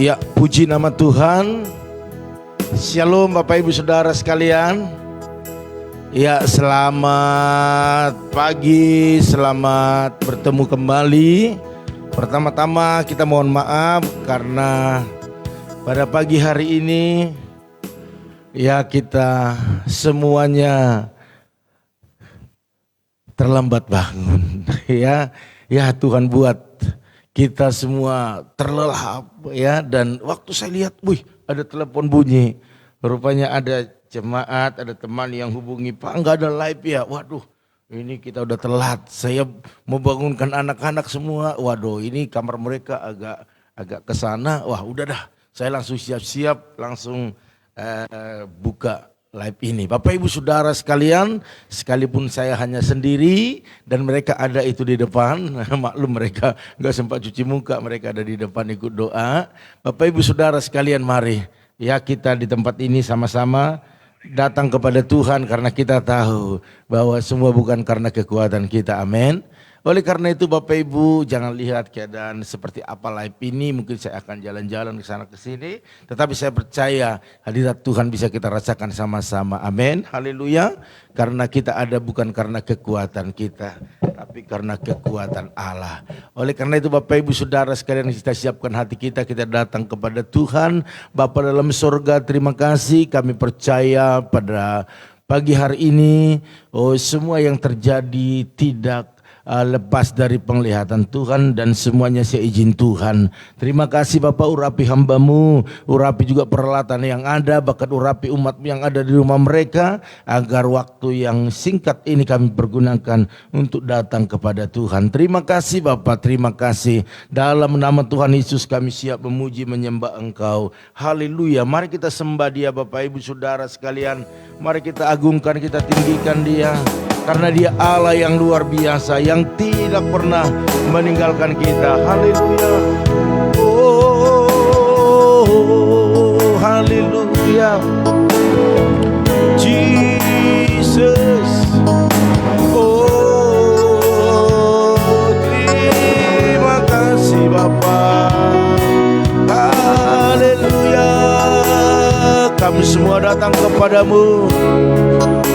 Ya, puji nama Tuhan. Shalom Bapak Ibu Saudara sekalian. Ya, selamat pagi, selamat bertemu kembali. Pertama-tama kita mohon maaf karena pada pagi hari ini ya kita semuanya terlambat bangun. Ya Tuhan buat kita semua terlelap ya, dan waktu saya lihat, ada telepon bunyi. Rupanya ada jemaat, ada teman yang hubungi, Pak nggak ada live ya. Waduh, ini kita udah telat. Saya mau bangunkan anak-anak semua. Waduh, ini kamar mereka agak ke sana. Wah, udah dah. Saya langsung siap-siap, langsung buka live ini. Bapak Ibu Saudara sekalian, sekalipun saya hanya sendiri dan mereka ada itu di depan, maklum mereka nggak sempat cuci muka, mereka ada di depan ikut doa. Bapak Ibu Saudara sekalian, mari ya kita di tempat ini sama-sama datang kepada Tuhan karena kita tahu bahwa semua bukan karena kekuatan kita, amin. Oleh karena itu Bapak Ibu jangan lihat keadaan seperti apa live ini, mungkin saya akan jalan-jalan ke sana ke sini, tetapi saya percaya hadirat Tuhan bisa kita rasakan sama-sama, amin, haleluya. Karena kita ada bukan karena kekuatan kita, tapi karena kekuatan Allah. Oleh karena itu Bapak Ibu Saudara sekalian, kita siapkan hati kita datang kepada Tuhan. Bapa dalam sorga, terima kasih, kami percaya pada pagi hari ini semua yang terjadi tidak lepas dari penglihatan Tuhan dan semuanya seizin Tuhan. Terima kasih Bapak, urapi hamba-Mu, urapi juga peralatan yang ada, bahkan urapi umat-Mu yang ada di rumah mereka, agar waktu yang singkat ini kami pergunakan untuk datang kepada Tuhan. Terima kasih Bapak, terima kasih. Dalam nama Tuhan Yesus kami siap memuji menyembah Engkau. Haleluya. Mari kita sembah Dia Bapak Ibu Saudara sekalian. Mari kita agungkan, kita tinggikan Dia. Karena Dia Allah yang luar biasa, yang tidak pernah meninggalkan kita. Haleluya. Oh, haleluya. Jesus. Oh, terima kasih Bapa. Haleluya. Kami semua datang kepadamu.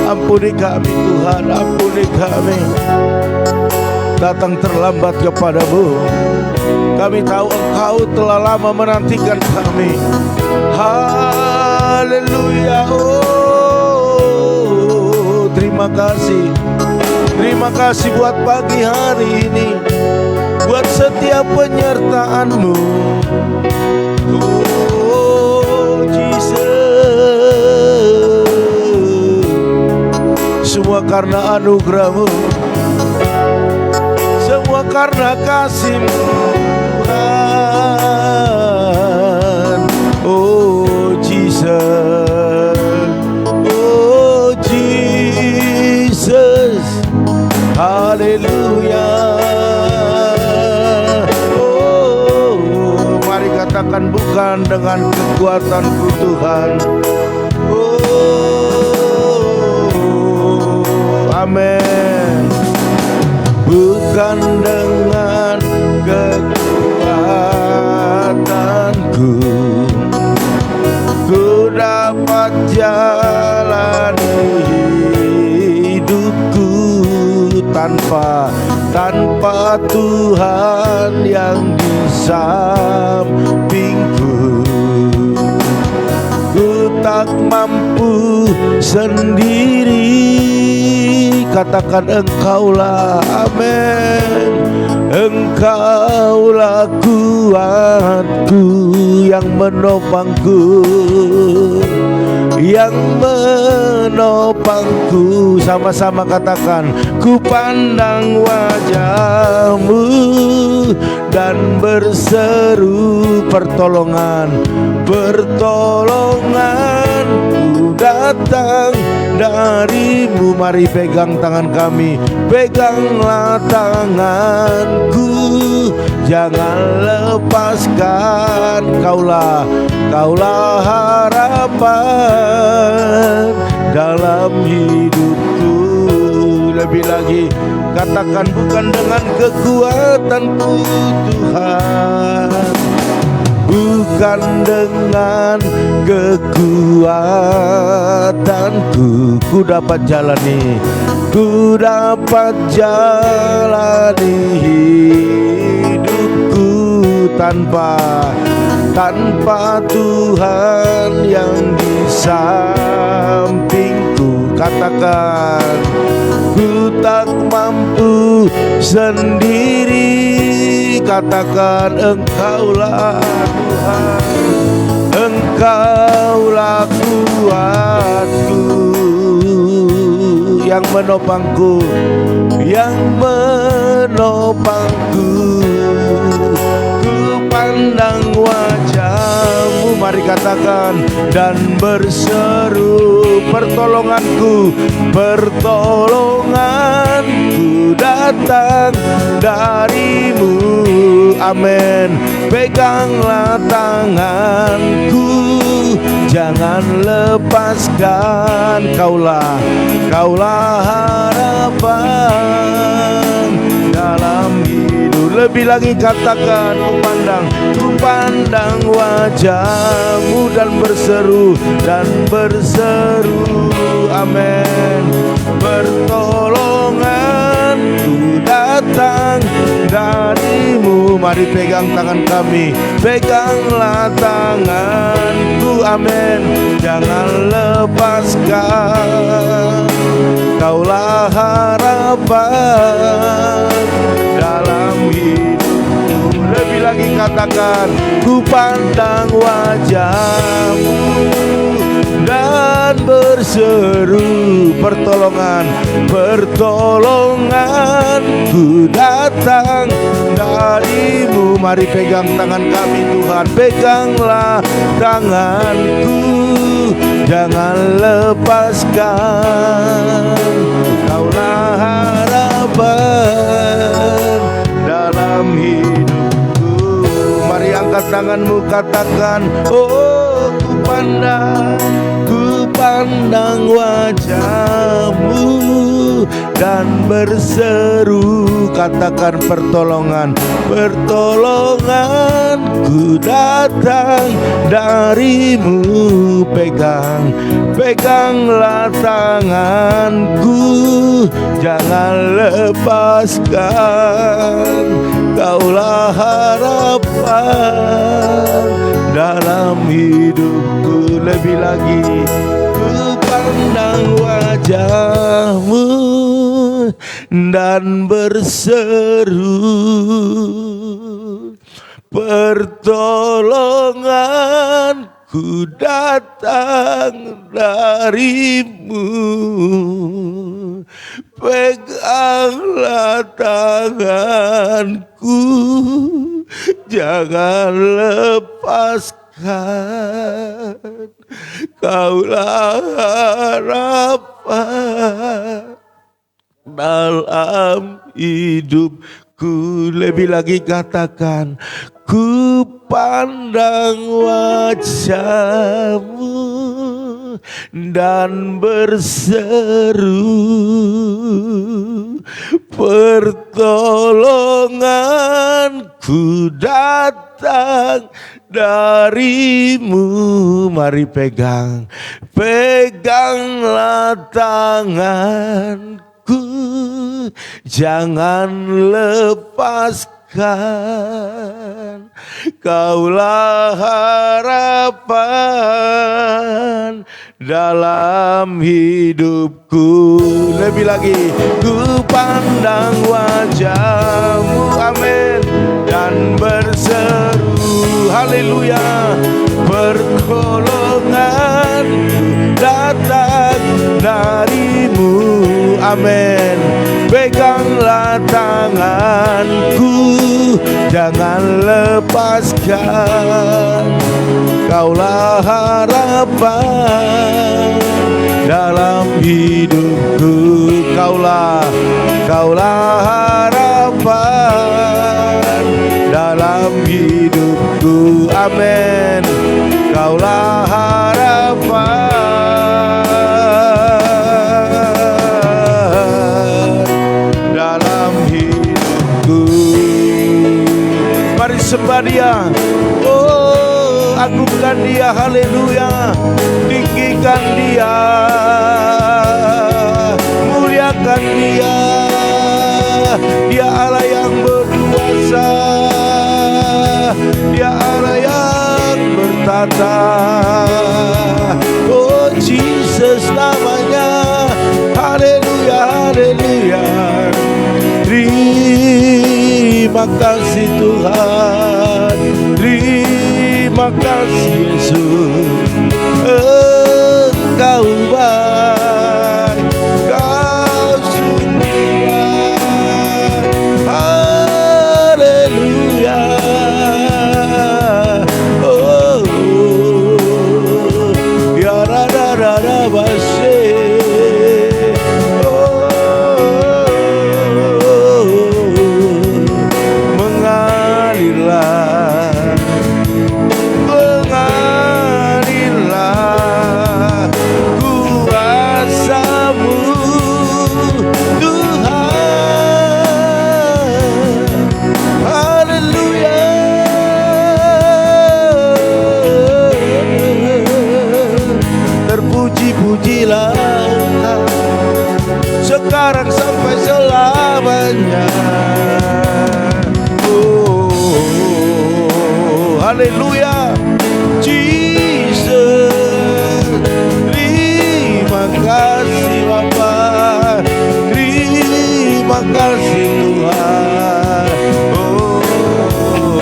Ampuni kami Tuhan, ampuni kami. Datang terlambat kepadamu. Kami tahu Engkau telah lama menantikan kami. Haleluya. Oh, terima kasih. Terima kasih buat pagi hari ini, buat setiap penyertaan-Mu. Oh, Jesus. Semua karena anugerah-Mu, semua karena kasih-Mu Tuhan. Oh Jesus, oh Jesus, haleluya. Oh, mari katakan bukan dengan kekuatanku Tuhan. Amin. Bukan dengan kekuatanku ku dapat jalani hidupku tanpa Tuhan yang di sampingku. Ku tak mampu sendiri. Katakan Engkaulah, amin. Engkaulah kuatku, yang menopangku, yang menopangku. Sama-sama katakan, ku pandang wajah-Mu dan berseru pertolongan. Pertolongan ku datang dari-Mu. Mari pegang tangan kami, peganglah tanganku, jangan lepaskan. Kaulah harapan dalam hidupku. Lebih lagi katakan, bukan dengan kekuatanku Tuhan. bukan dengan kekuatanku. Ku dapat jalani hidupku tanpa Tuhan yang di sampingku. Katakan, ku tak mampu sendiri. Katakan, Engkaulah Tuhan, Engkaulah kuatku, yang menopangku. Ku pandang wajah-Mu, mari katakan, dan berseru, pertolonganku datang dari-Mu. Amin. Peganglah tanganku, jangan lepaskan. Kaulah harapan dalam hidup. Lebih lagi katakan, ku pandang wajah-Mu dan berseru. Amin. Pertolonganku datang dari-Mu. Mari pegang tangan kami, peganglah tanganku. Amin. Jangan lepaskan. Kaulah harapan dalam hidupku. Lebih lagi katakan, ku pandang wajah-Mu dan berseru, pertolonganku datang dari-Mu. Mari pegang tangan kami Tuhan, peganglah tanganku, jangan lepaskan. Kaulah harapan dalam hidupku. Mari angkat tanganmu, katakan, oh ku pandang wajah-Mu dan berseru. Katakan, pertolonganku datang dari-Mu. Peganglah tanganku, jangan lepaskan. Kaulah harapan dalam hidupku. Lebih lagi, ku pandang wajah-Mu dan berseru, pertolonganku datang dari-Mu. Peganglah tanganku, jangan lepaskan. Kaulah harapan dalam hidupku. Lebih lagi katakan, ku pandang wajah-Mu dan berseru, pertolonganku datang dari-Mu. Mari peganglah tanganku, jangan lepaskan. Kaulah harapan dalam hidupku. Lebih lagi, ku pandang wajah-Mu, amin, dan berseru, haleluya, pertolongan datang dari-Mu, amin. Peganglah tanganku, jangan lepaskan. Kaulah harapan dalam hidupku. Kaulah harapan dalam hidupku, amin. Kaulah harapan dalam hidupku. Mari sembah Dia. Oh, muliakan Dia, haleluya. Tinggikan Dia, muliakan Dia. Dia Allah yang berkuasa, Dia Allah yang bertata. Oh Jesus namanya, haleluya, haleluya. Terima kasih Tuhan, terima kasih Yesus. Engkau baik, Kau sungguh baik, haleluya. Oh, ya rada base. Terpuji-pujilah sekarang sampai selamanya. Oh, haleluya, Jesus. Terima kasih Bapa, terima kasih Tuhan. Oh,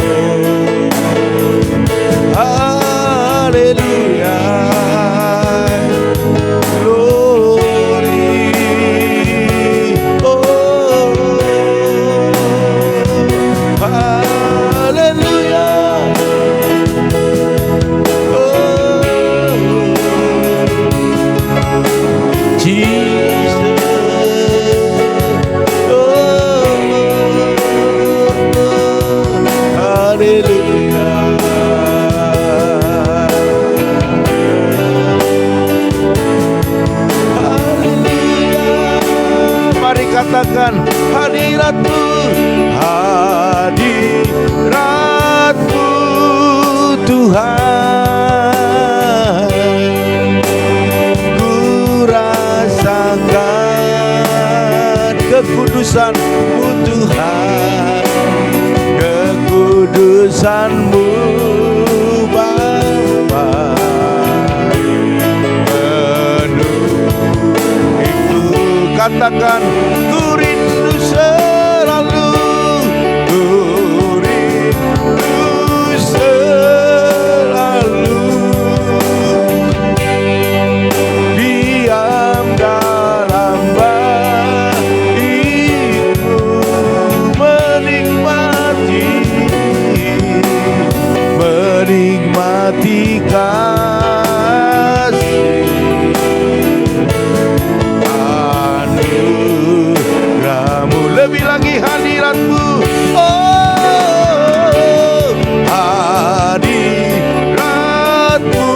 haleluya. Katakan hadirat-Mu, hadirat-Mu Tuhan. Ku rasakan kekudusan-Mu Tuhan, kekudusan-Mu Bapa. Katakan, ku rindu selalu, ku rindu selalu diam dalam bait-Mu, menikmati kasih. Lebih lagi hadirat-Mu, oh hadirat-Mu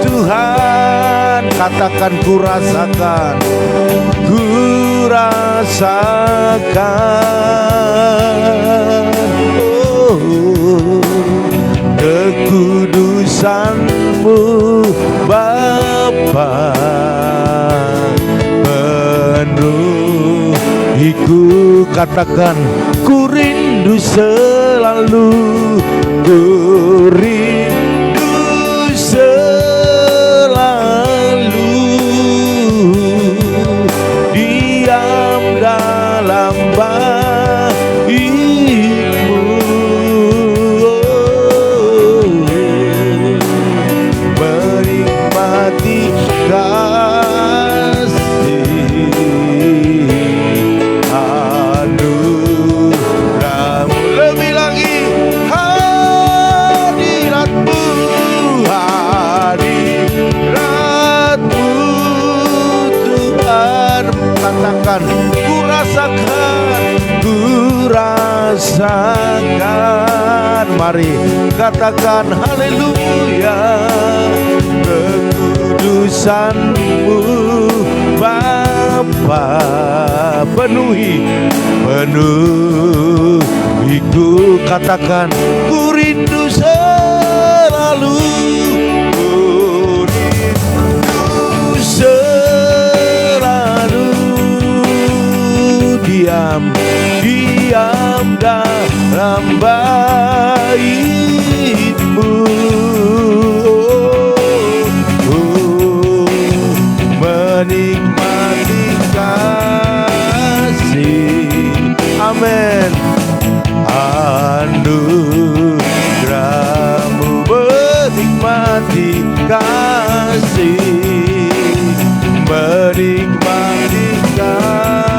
Tuhan. Katakan, ku rasakan, ku rasakan, oh kekudusan-Mu Bapa. Penuhiku, katakan, ku rindu selalu, ku rindu selalu diam dalam bait-Mu, menikmati katakan, ku rasakan, ku rasakan. Mari katakan haleluya, kekudusan-Mu Bapa. Penuhiku, katakan, ku rindu selalu selalu diam dalam baitmu, menikmati kasih. Amin. Anugerahmu, menikmati kasih, menikmati kasih.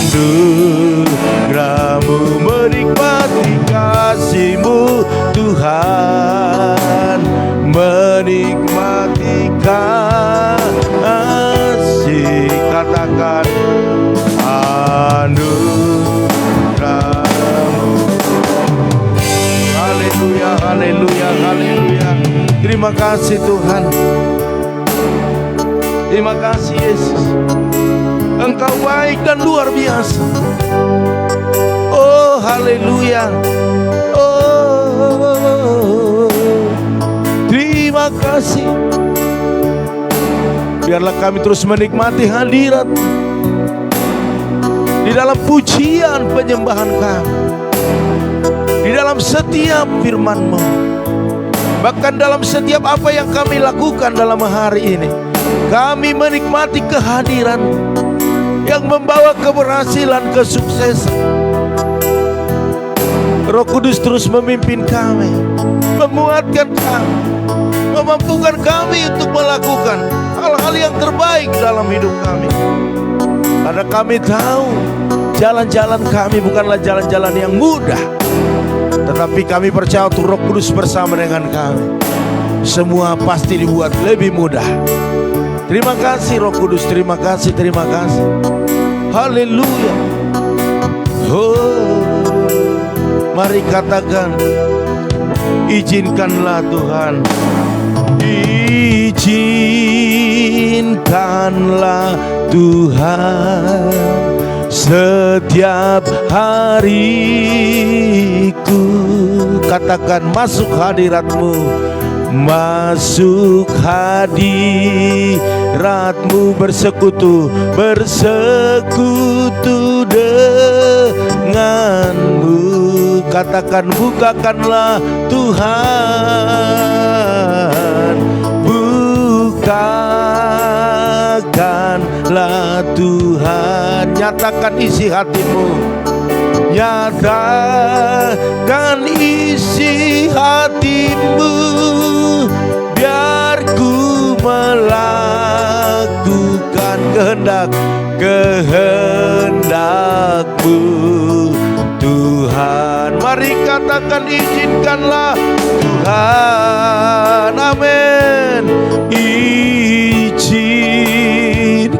Anugerahmu, menikmati kasih-Mu Tuhan, menikmati kasih. Katakan anugerahmu. Haleluya, haleluya, haleluya. Terima kasih Tuhan. Terima kasih Yesus. Engkau baik dan luar biasa. Oh haleluya. Oh terima kasih. Biarlah kami terus menikmati hadirat di dalam pujian penyembahan kami, di dalam setiap firman-Mu, bahkan dalam setiap apa yang kami lakukan dalam hari ini. Kami menikmati kehadiran yang membawa keberhasilan, kesuksesan. Roh Kudus terus memimpin kami, menguatkan kami, memampukan kami untuk melakukan hal-hal yang terbaik dalam hidup kami. Karena kami tahu jalan-jalan kami bukanlah jalan-jalan yang mudah, tetapi kami percaya untuk Roh Kudus bersama dengan kami, semua pasti dibuat lebih mudah. Terima kasih Roh Kudus, terima kasih, terima kasih. Haleluya. Oh, mari katakan, izinkanlah Tuhan, izinkanlah Tuhan setiap hariku. Katakan, masuk hadirat-Mu, masuk hadirat-Mu, bersekutu denganmu. Katakan, bukakanlah Tuhan, bukakanlah Tuhan. Nyatakan isi hatimu, nyatakan isi hatimu, biar ku melakukan kehendak-Mu Tuhan. Mari katakan, izinkanlah Tuhan. Amin.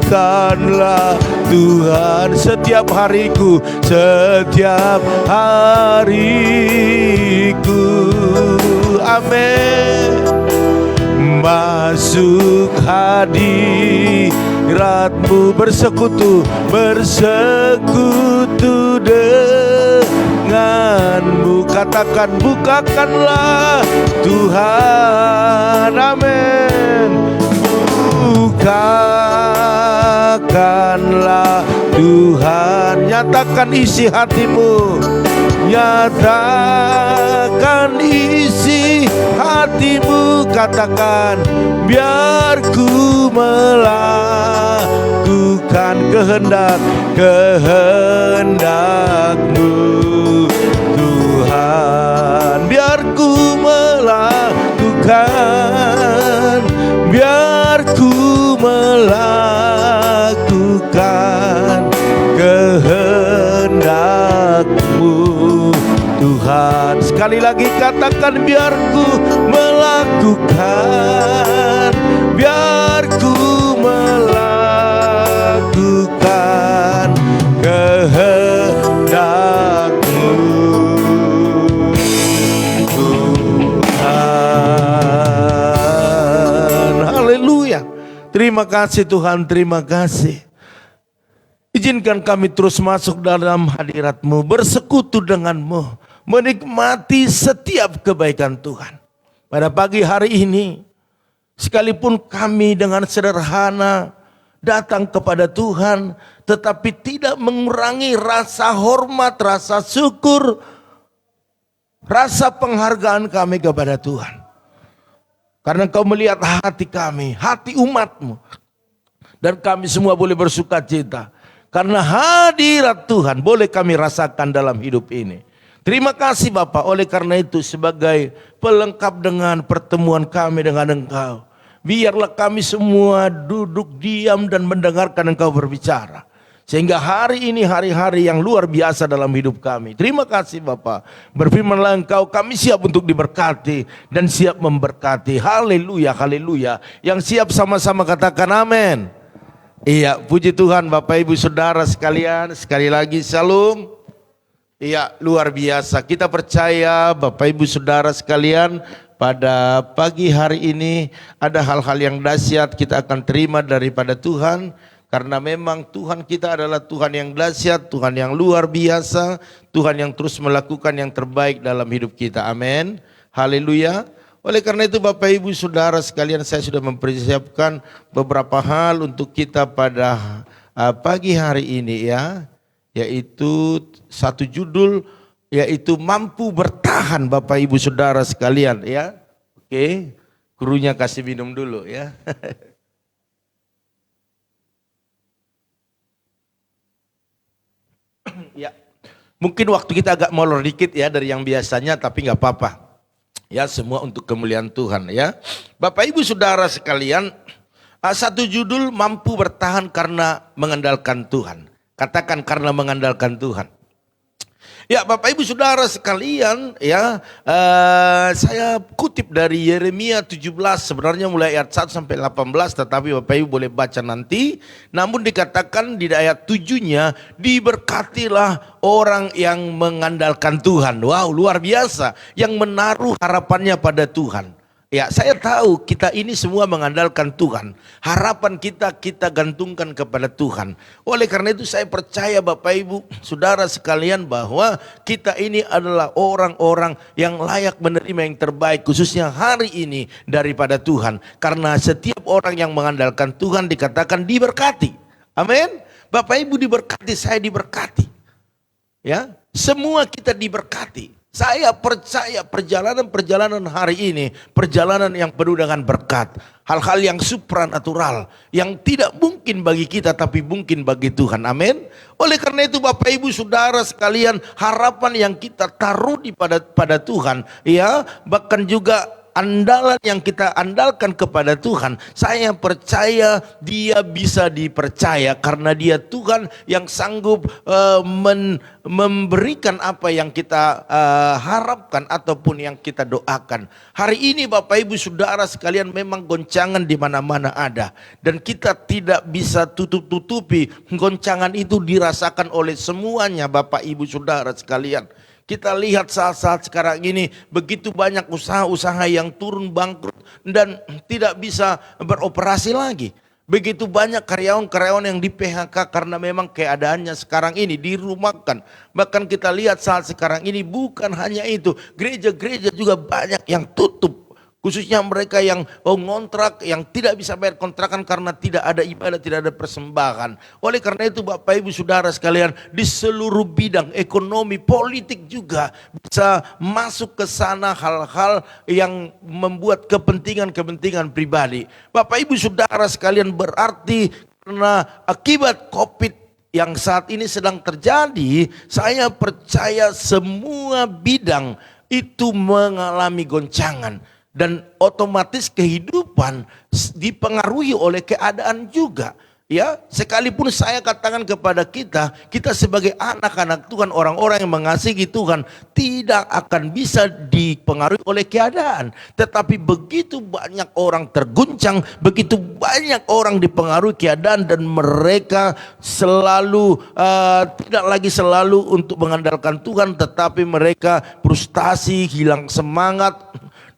Izinkanlah Tuhan setiap hariku, setiap hariku. Amin. Masuk hadirat-Mu, bersekutu denganmu. Katakan, bukakanlah Tuhan. Amin. Bukakanlah Tuhan. Nyatakan isi hatimu, nyatakan isi hatimu. Katakan, biar ku melakukan kehendak-Mu Tuhan. Biar ku melakukan, biar ku melakukan kehendak-Mu Tuhan. Sekali lagi katakan, biar ku melakukan, biar ku melakukan kehendak-Mu Tuhan. Haleluya. Terima kasih Tuhan, terima kasih. Izinkan kami terus masuk dalam hadirat-Mu, bersekutu dengan-Mu, menikmati setiap kebaikan Tuhan. Pada pagi hari ini, sekalipun kami dengan sederhana datang kepada Tuhan, tetapi tidak mengurangi rasa hormat, rasa syukur, rasa penghargaan kami kepada Tuhan. Karena Engkau melihat hati kami, hati umat-Mu. Dan kami semua boleh bersuka cita. Karena hadirat Tuhan boleh kami rasakan dalam hidup ini. Terima kasih Bapak, oleh karena itu sebagai pelengkap dengan pertemuan kami dengan Engkau. Biarlah kami semua duduk diam dan mendengarkan Engkau berbicara. Sehingga hari ini hari-hari yang luar biasa dalam hidup kami. Terima kasih Bapak. Berfirmanlah Engkau, kami siap untuk diberkati dan siap memberkati. Haleluya, haleluya. Yang siap sama-sama katakan amin. Iya, puji Tuhan Bapak Ibu Saudara sekalian. Sekali lagi shalom. Iya, luar biasa. Kita percaya Bapak Ibu Saudara sekalian, pada pagi hari ini ada hal-hal yang dahsyat kita akan terima daripada Tuhan. Karena memang Tuhan kita adalah Tuhan yang dahsyat, Tuhan yang luar biasa, Tuhan yang terus melakukan yang terbaik dalam hidup kita. Amin. Haleluya. Oleh karena itu Bapak Ibu Saudara sekalian, saya sudah mempersiapkan beberapa hal untuk kita pada pagi hari ini ya. Yaitu satu judul, yaitu mampu bertahan Bapak Ibu Saudara sekalian ya. Oke, gurunya kasih minum dulu ya. Ya, mungkin waktu kita agak molor dikit ya dari yang biasanya, tapi nggak apa-apa. Ya, semua untuk kemuliaan Tuhan ya. Bapak Ibu Saudara sekalian, satu judul mampu bertahan karena mengandalkan Tuhan. Katakan karena mengandalkan Tuhan. Ya Bapak Ibu Saudara sekalian ya, saya kutip dari Yeremia 17 sebenarnya mulai ayat 1 sampai 18, tetapi Bapak Ibu boleh baca nanti. Namun dikatakan di ayat 7-nya, diberkatilah orang yang mengandalkan Tuhan. Wow, luar biasa, yang menaruh harapannya pada Tuhan. Ya, saya tahu kita ini semua mengandalkan Tuhan. Harapan kita gantungkan kepada Tuhan. Oleh karena itu saya percaya Bapak Ibu Saudara sekalian bahwa kita ini adalah orang-orang yang layak menerima yang terbaik, khususnya hari ini daripada Tuhan. Karena setiap orang yang mengandalkan Tuhan dikatakan diberkati. Amin. Bapak Ibu diberkati, saya diberkati. Ya, semua kita diberkati. Saya percaya perjalanan hari ini, perjalanan yang penuh dengan berkat. Hal-hal yang supranatural, yang tidak mungkin bagi kita tapi mungkin bagi Tuhan. Amin. Oleh karena itu Bapak Ibu Saudara sekalian, harapan yang kita taruh pada Tuhan, ya, bahkan juga andalan yang kita andalkan kepada Tuhan, saya percaya dia bisa dipercaya karena dia Tuhan yang sanggup memberikan apa yang kita harapkan ataupun yang kita doakan. Hari ini Bapak Ibu Saudara sekalian, memang goncangan di mana-mana ada dan kita tidak bisa tutup-tutupi goncangan itu dirasakan oleh semuanya Bapak Ibu Saudara sekalian. Kita lihat saat-saat sekarang ini begitu banyak usaha-usaha yang turun bangkrut dan tidak bisa beroperasi lagi. Begitu banyak karyawan-karyawan yang di PHK karena memang keadaannya sekarang ini dirumahkan. Bahkan kita lihat saat sekarang ini bukan hanya itu, gereja-gereja juga banyak yang tutup. Khususnya mereka yang ngontrak, yang tidak bisa bayar kontrakan karena tidak ada ibadah, tidak ada persembahan. Oleh karena itu Bapak Ibu Saudara sekalian, di seluruh bidang ekonomi, politik juga bisa masuk ke sana hal-hal yang membuat kepentingan-kepentingan pribadi. Bapak Ibu Saudara sekalian, berarti karena akibat COVID yang saat ini sedang terjadi, saya percaya semua bidang itu mengalami goncangan. Dan otomatis kehidupan dipengaruhi oleh keadaan juga. Ya, sekalipun saya katakan kepada kita sebagai anak-anak Tuhan, orang-orang yang mengasihi Tuhan, tidak akan bisa dipengaruhi oleh keadaan. Tetapi begitu banyak orang terguncang, begitu banyak orang dipengaruhi keadaan dan mereka selalu tidak lagi selalu untuk mengandalkan Tuhan, tetapi mereka frustasi, hilang semangat.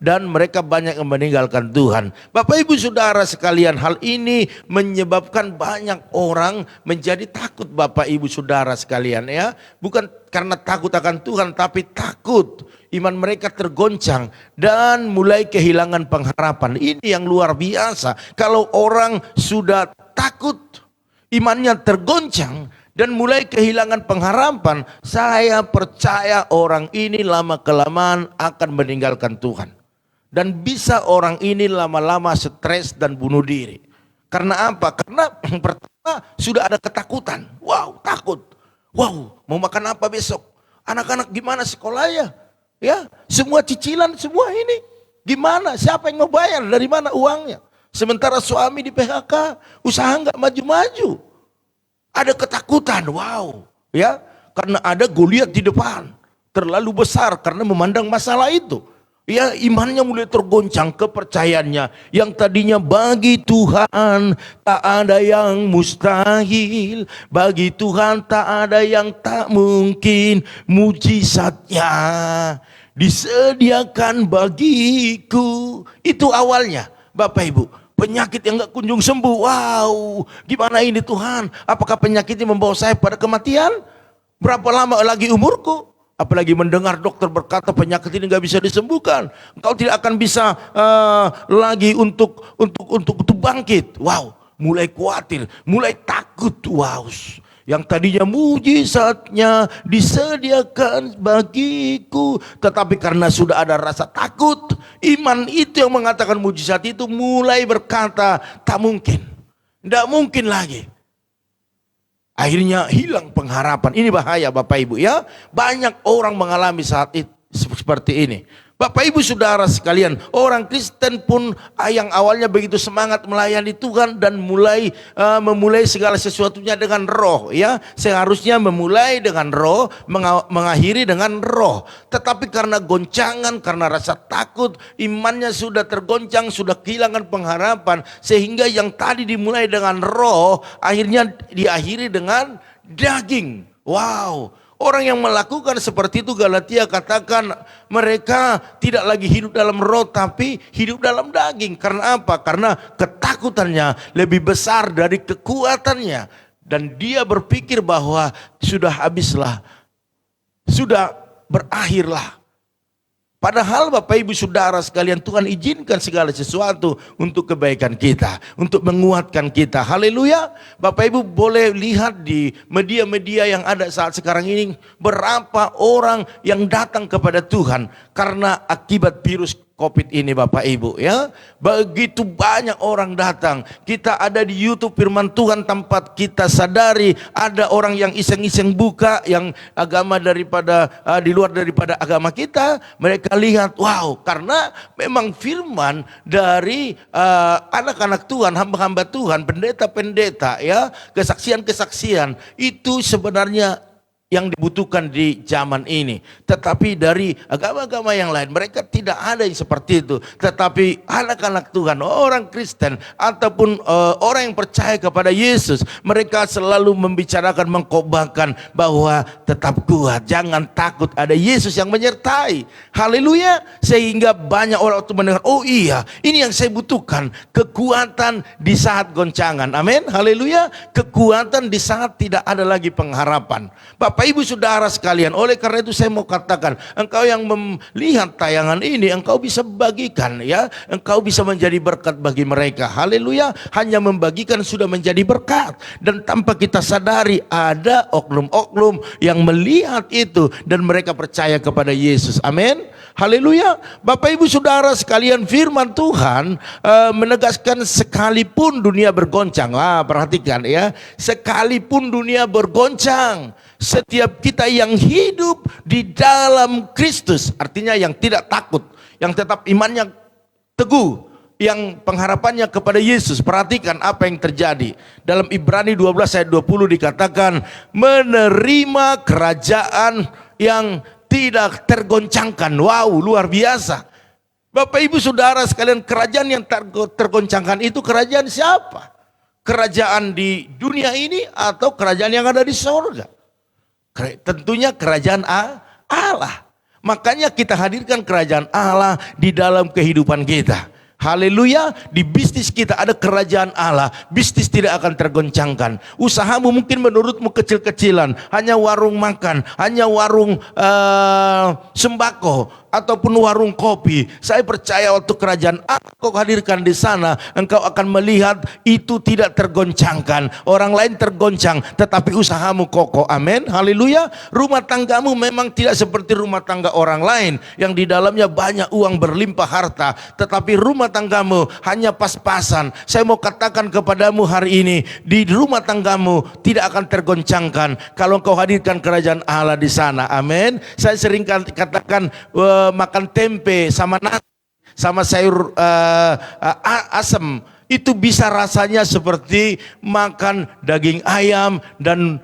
dan mereka banyak yang meninggalkan Tuhan. Bapak Ibu Saudara sekalian, hal ini menyebabkan banyak orang menjadi takut Bapak Ibu Saudara sekalian ya. Bukan karena takut akan Tuhan, tapi takut iman mereka tergoncang dan mulai kehilangan pengharapan. Ini yang luar biasa. Kalau orang sudah takut, imannya tergoncang dan mulai kehilangan pengharapan, saya percaya orang ini lama-kelamaan akan meninggalkan Tuhan. Dan bisa orang ini lama-lama stres dan bunuh diri. Karena apa? Karena pertama sudah ada ketakutan. Wow, takut. Wow, mau makan apa besok? Anak-anak gimana sekolahnya? Ya, semua cicilan semua ini. Gimana? Siapa yang mau bayar? Dari mana uangnya? Sementara suami di PHK, usaha nggak maju-maju. Ada ketakutan, wow, ya, karena ada Goliat di depan, terlalu besar karena memandang masalah itu. Ya, imannya mulai tergoncang, kepercayaannya yang tadinya bagi Tuhan tak ada yang mustahil, bagi Tuhan tak ada yang tak mungkin, mujizatnya disediakan bagiku. Itu awalnya, Bapak Ibu. Penyakit yang gak kunjung sembuh. Wow, gimana ini Tuhan? Apakah penyakit ini membawa saya pada kematian? Berapa lama lagi umurku? Apalagi mendengar dokter berkata penyakit ini gak bisa disembuhkan. Engkau tidak akan bisa lagi untuk bangkit. Wow, mulai khawatir, mulai takut. Wow, yang tadinya mujizatnya disediakan bagiku, tetapi karena sudah ada rasa takut, iman itu yang mengatakan mujizat itu mulai berkata tak mungkin, tidak mungkin lagi. Akhirnya hilang pengharapan. Ini bahaya Bapak Ibu ya. Banyak orang mengalami saat itu seperti ini. Bapak Ibu Saudara sekalian, orang Kristen pun yang awalnya begitu semangat melayani Tuhan dan memulai segala sesuatunya dengan roh ya. Seharusnya memulai dengan roh, mengakhiri dengan roh. Tetapi karena goncangan, karena rasa takut, imannya sudah tergoncang, sudah kehilangan pengharapan, sehingga yang tadi dimulai dengan roh akhirnya diakhiri dengan daging. Wow. Orang yang melakukan seperti itu, Galatia katakan mereka tidak lagi hidup dalam roh tapi hidup dalam daging. Karena apa? Karena ketakutannya lebih besar dari kekuatannya. Dan dia berpikir bahwa sudah habislah, sudah berakhirlah. Padahal Bapak Ibu Saudara sekalian, Tuhan izinkan segala sesuatu untuk kebaikan kita, untuk menguatkan kita. Haleluya. Bapak Ibu boleh lihat di media-media yang ada saat sekarang ini, berapa orang yang datang kepada Tuhan karena akibat virus COVID ini Bapak Ibu ya. Begitu banyak orang datang. Kita ada di YouTube firman Tuhan tanpa kita sadari. Ada orang yang iseng-iseng buka yang agama daripada di luar daripada agama kita. Mereka lihat, wow, karena memang firman dari anak-anak Tuhan, hamba-hamba Tuhan, pendeta-pendeta ya, kesaksian-kesaksian itu sebenarnya yang dibutuhkan di zaman ini. Tetapi dari agama-agama yang lain mereka tidak ada yang seperti itu. Tetapi anak-anak Tuhan, orang Kristen ataupun orang yang percaya kepada Yesus, mereka selalu membicarakan, mengkhotbahkan bahwa tetap kuat, jangan takut, ada Yesus yang menyertai. Haleluya. Sehingga banyak orang itu mendengar, oh iya, ini yang saya butuhkan, kekuatan di saat goncangan. Amin. Haleluya. Kekuatan di saat tidak ada lagi pengharapan. Bapak Ibu Saudara sekalian, oleh karena itu saya mau katakan, engkau yang melihat tayangan ini, engkau bisa bagikan ya, engkau bisa menjadi berkat bagi mereka. Haleluya. Hanya membagikan sudah menjadi berkat. Dan tanpa kita sadari ada oknum-oknum yang melihat itu dan mereka percaya kepada Yesus. Amin. Haleluya. Bapak Ibu Saudara sekalian, firman Tuhan menegaskan sekalipun dunia bergoncang. Perhatikan ya, sekalipun dunia bergoncang, setiap kita yang hidup di dalam Kristus, artinya yang tidak takut, yang tetap imannya teguh, yang pengharapannya kepada Yesus. Perhatikan apa yang terjadi. Dalam Ibrani 12 ayat 20 dikatakan, menerima kerajaan yang tidak tergoncangkan. Wow, luar biasa. Bapak Ibu Saudara sekalian, kerajaan yang tergoncangkan itu kerajaan siapa? Kerajaan di dunia ini atau kerajaan yang ada di surga? Tentunya kerajaan Allah. Makanya kita hadirkan kerajaan Allah di dalam kehidupan kita. Haleluya, di bisnis kita ada kerajaan Allah. Bisnis tidak akan tergoncangkan. Usahamu mungkin menurutmu kecil-kecilan, hanya warung makan, hanya warung sembako, ataupun warung kopi. Saya percaya waktu kerajaan Allah kau hadirkan di sana, engkau akan melihat itu tidak tergoncangkan. Orang lain tergoncang, tetapi usahamu kokoh. Amin, haleluya. Rumah tanggamu memang tidak seperti rumah tangga orang lain yang di dalamnya banyak uang berlimpah harta, tetapi rumah tanggamu hanya pas-pasan. Saya mau katakan kepadamu hari ini, di rumah tanggamu tidak akan tergoncangkan kalau engkau hadirkan kerajaan Allah di sana. Amin. Saya sering katakan makan tempe sama nasi sama sayur asam itu bisa rasanya seperti makan daging ayam dan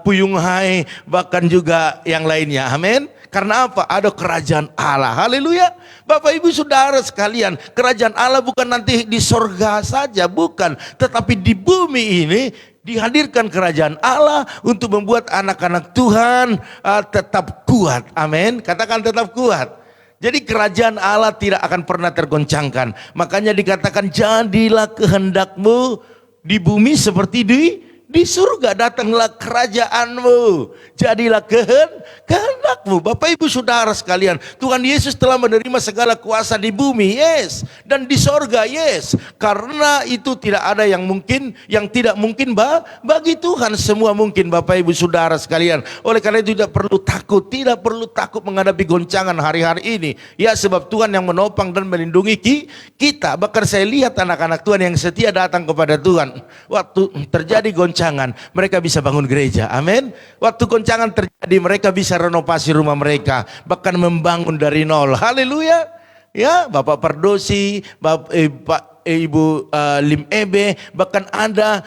puyung hai, bahkan juga yang lainnya. Amin. Karena apa? Ada kerajaan Allah. Haleluya. Bapak Ibu Saudara sekalian, kerajaan Allah bukan nanti di sorga saja, bukan, tetapi di bumi ini dihadirkan kerajaan Allah untuk membuat anak-anak Tuhan tetap kuat. Amin. Katakan tetap kuat. Jadi kerajaan Allah tidak akan pernah tergoncangkan. Makanya dikatakan jadilah kehendakmu di bumi seperti di surga. Datanglah kerajaanmu, jadilah kehendakmu. Bapak Ibu Saudara sekalian, Tuhan Yesus telah menerima segala kuasa di bumi, yes, dan di sorga, yes. Karena itu tidak ada yang mungkin, yang tidak mungkin bagi Tuhan. Semua mungkin Bapak Ibu Saudara sekalian. Oleh karena itu tidak perlu takut menghadapi goncangan hari-hari ini. Ya, sebab Tuhan yang menopang dan melindungi kita. Bahkan saya lihat anak-anak Tuhan yang setia datang kepada Tuhan. Waktu terjadi goncangan, mereka bisa bangun gereja. Amin. Waktu goncangan terjadi, mereka bisa renovasi rumah mereka, bahkan membangun dari nol. Haleluya. Ya, Bapak Pardosi, Pak Ibu Lim Ebe, bahkan ada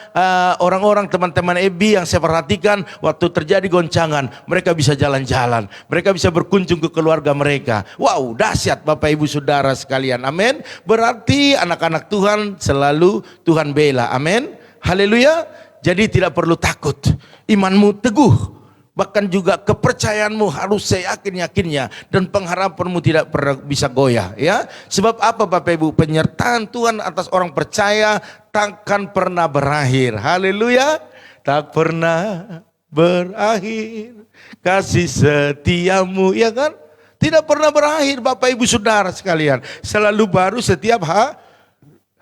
orang-orang teman-teman Ebi yang saya perhatikan waktu terjadi goncangan, mereka bisa jalan-jalan, mereka bisa berkunjung ke keluarga mereka. Wow, dahsyat Bapak Ibu Saudara sekalian. Amin. Berarti anak-anak Tuhan selalu Tuhan bela. Amin. Haleluya. Jadi tidak perlu takut, imanmu teguh, bahkan juga kepercayaanmu harus seyakin-yakinnya, dan pengharapanmu tidak pernah bisa goyah. Ya, sebab apa Bapak Ibu? Penyertaan Tuhan atas orang percaya takkan pernah berakhir. Haleluya, tak pernah berakhir kasih setiamu, ya kan? Tidak pernah berakhir Bapak Ibu Saudara sekalian, selalu baru setiap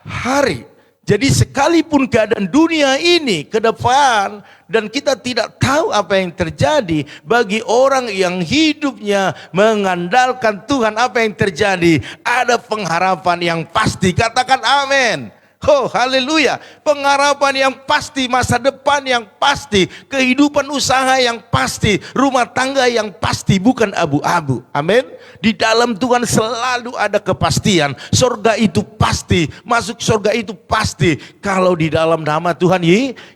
hari. Jadi sekalipun keadaan dunia ini ke depan dan kita tidak tahu apa yang terjadi, bagi orang yang hidupnya mengandalkan Tuhan, apa yang terjadi? Ada pengharapan yang pasti. Katakan amin. Oh, haleluya. Pengharapan yang pasti, masa depan yang pasti, kehidupan usaha yang pasti, rumah tangga yang pasti, bukan abu-abu. Amin. Di dalam Tuhan selalu ada kepastian. Surga itu pasti, masuk surga itu pasti kalau di dalam nama Tuhan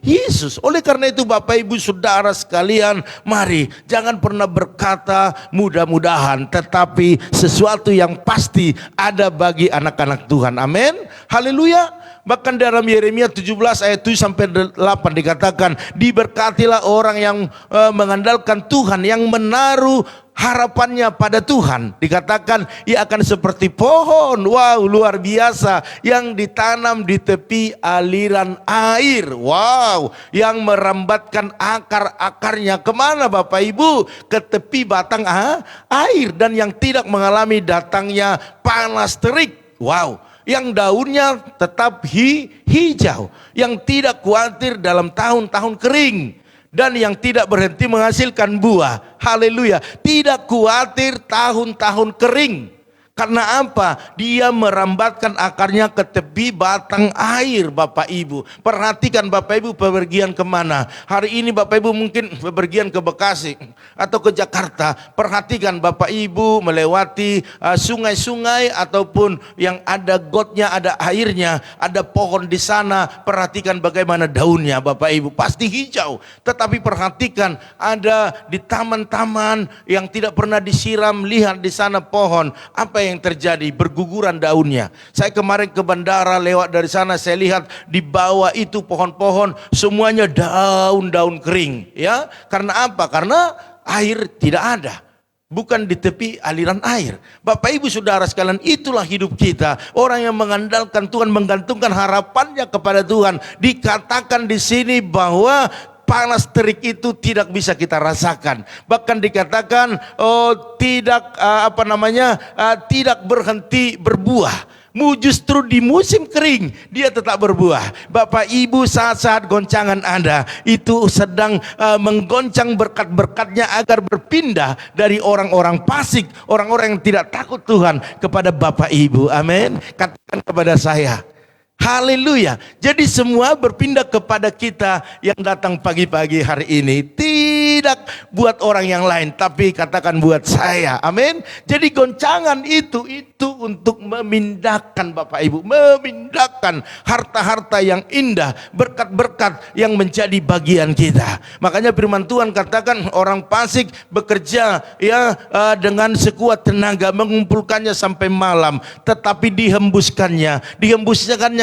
Yesus. Oleh karena itu Bapak Ibu Saudara sekalian, mari jangan pernah berkata mudah-mudahan, tetapi sesuatu yang pasti ada bagi anak-anak Tuhan. Amin. Haleluya. Bahkan dalam Yeremia 17 ayat 7 sampai 8 dikatakan, diberkatilah orang yang mengandalkan Tuhan, yang menaruh harapannya pada Tuhan. Dikatakan ia akan seperti pohon, wow, luar biasa, yang ditanam di tepi aliran air. Wow, yang merambatkan akar-akarnya kemana Bapak Ibu? Ke tepi batang air, dan yang tidak mengalami datangnya panas terik. Wow, yang daunnya tetap hijau, yang tidak khawatir dalam tahun-tahun kering, dan yang tidak berhenti menghasilkan buah. Haleluya. Tidak khawatir tahun-tahun kering. Karena apa? Dia merambatkan akarnya ke tepi batang air. Bapak Ibu, perhatikan Bapak Ibu bepergian kemana. Hari ini Bapak Ibu mungkin bepergian ke Bekasi atau ke Jakarta. Perhatikan Bapak Ibu melewati sungai-sungai ataupun yang ada gotnya, ada airnya, ada pohon di sana. Perhatikan bagaimana daunnya Bapak Ibu, pasti hijau. Tetapi perhatikan ada di taman-taman yang tidak pernah disiram, lihat di sana pohon. Apa yang terjadi? Berguguran daunnya. Saya kemarin ke bandara, lewat dari sana, saya lihat di bawah itu pohon-pohon semuanya daun-daun kering. Ya, karena apa? Karena air tidak ada. bukan di tepi aliran air. Bapak Ibu Saudara sekalian, itulah hidup kita. Orang yang mengandalkan Tuhan, menggantungkan harapannya kepada Tuhan. Dikatakan di sini bahwa panas terik itu tidak bisa kita rasakan. Bahkan dikatakan tidak berhenti berbuah. Justru di musim kering dia tetap berbuah. Bapak Ibu, saat-saat goncangan Anda itu sedang menggoncang berkat-berkatnya agar berpindah dari orang-orang fasik, orang-orang yang tidak takut Tuhan, kepada Bapak Ibu. Amin. Katakan kepada saya, haleluya. Jadi semua berpindah kepada kita yang datang pagi-pagi hari ini. Tidak buat orang yang lain, tapi katakan buat saya. Amin. Jadi goncangan itu untuk memindahkan Bapak Ibu, memindahkan harta-harta yang indah, berkat-berkat yang menjadi bagian kita. Makanya firman Tuhan katakan orang fasik bekerja dengan sekuat tenaga, mengumpulkannya sampai malam, tetapi dihembuskannya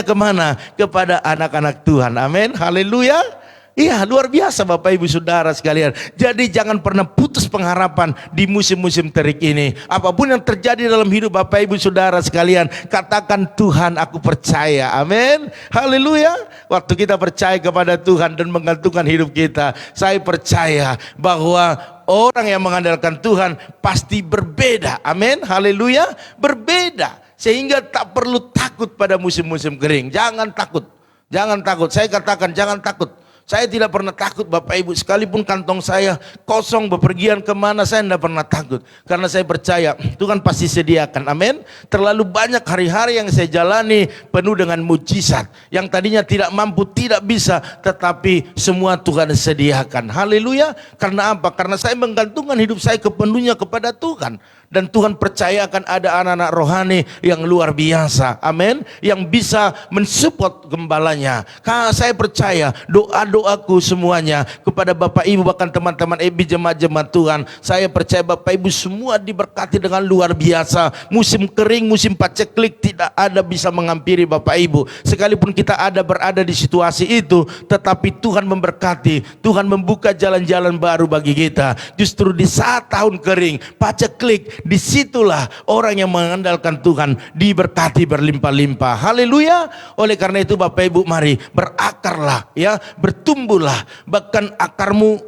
kemana? Kepada anak-anak Tuhan. Amin. Haleluya. Iya, luar biasa Bapak Ibu Saudara sekalian. Jadi jangan pernah putus pengharapan di musim-musim terik ini. Apapun yang terjadi dalam hidup Bapak Ibu Saudara sekalian, katakan, Tuhan, aku percaya. Amin. Haleluya. Waktu kita percaya kepada Tuhan dan menggantungkan hidup kita, saya percaya bahwa orang yang mengandalkan Tuhan pasti berbeda. Amin. Haleluya. Berbeda. Sehingga tak perlu takut pada musim-musim kering. Jangan takut. Jangan takut. Saya katakan jangan takut. Saya tidak pernah takut Bapak Ibu. Sekalipun kantong saya kosong, bepergian kemana, saya tidak pernah takut. Karena saya percaya Tuhan pasti sediakan. Amin. Terlalu banyak hari-hari yang saya jalani penuh dengan mujizat. Yang tadinya tidak mampu, tidak bisa, tetapi semua Tuhan sediakan. Haleluya. Karena apa? Karena saya menggantungkan hidup saya sepenuhnya kepada Tuhan. Dan Tuhan percayakan ada anak-anak rohani yang luar biasa. Amin. Yang bisa mensupport gembalanya. Karena saya percaya doa-doaku semuanya kepada Bapak Ibu, bahkan teman-teman EBI, jemaat-jemaat Tuhan, saya percaya Bapak Ibu semua diberkati dengan luar biasa. Musim kering, musim paceklik, tidak ada bisa menghampiri Bapak Ibu. Sekalipun kita berada di situasi itu, tetapi Tuhan memberkati. Tuhan membuka jalan-jalan baru bagi kita. Justru di saat tahun kering, paceklik, disitulah orang yang mengandalkan Tuhan diberkati berlimpah-limpah. Haleluya. Oleh karena itu Bapak Ibu, mari berakarlah, bertumbuhlah, bahkan akarmu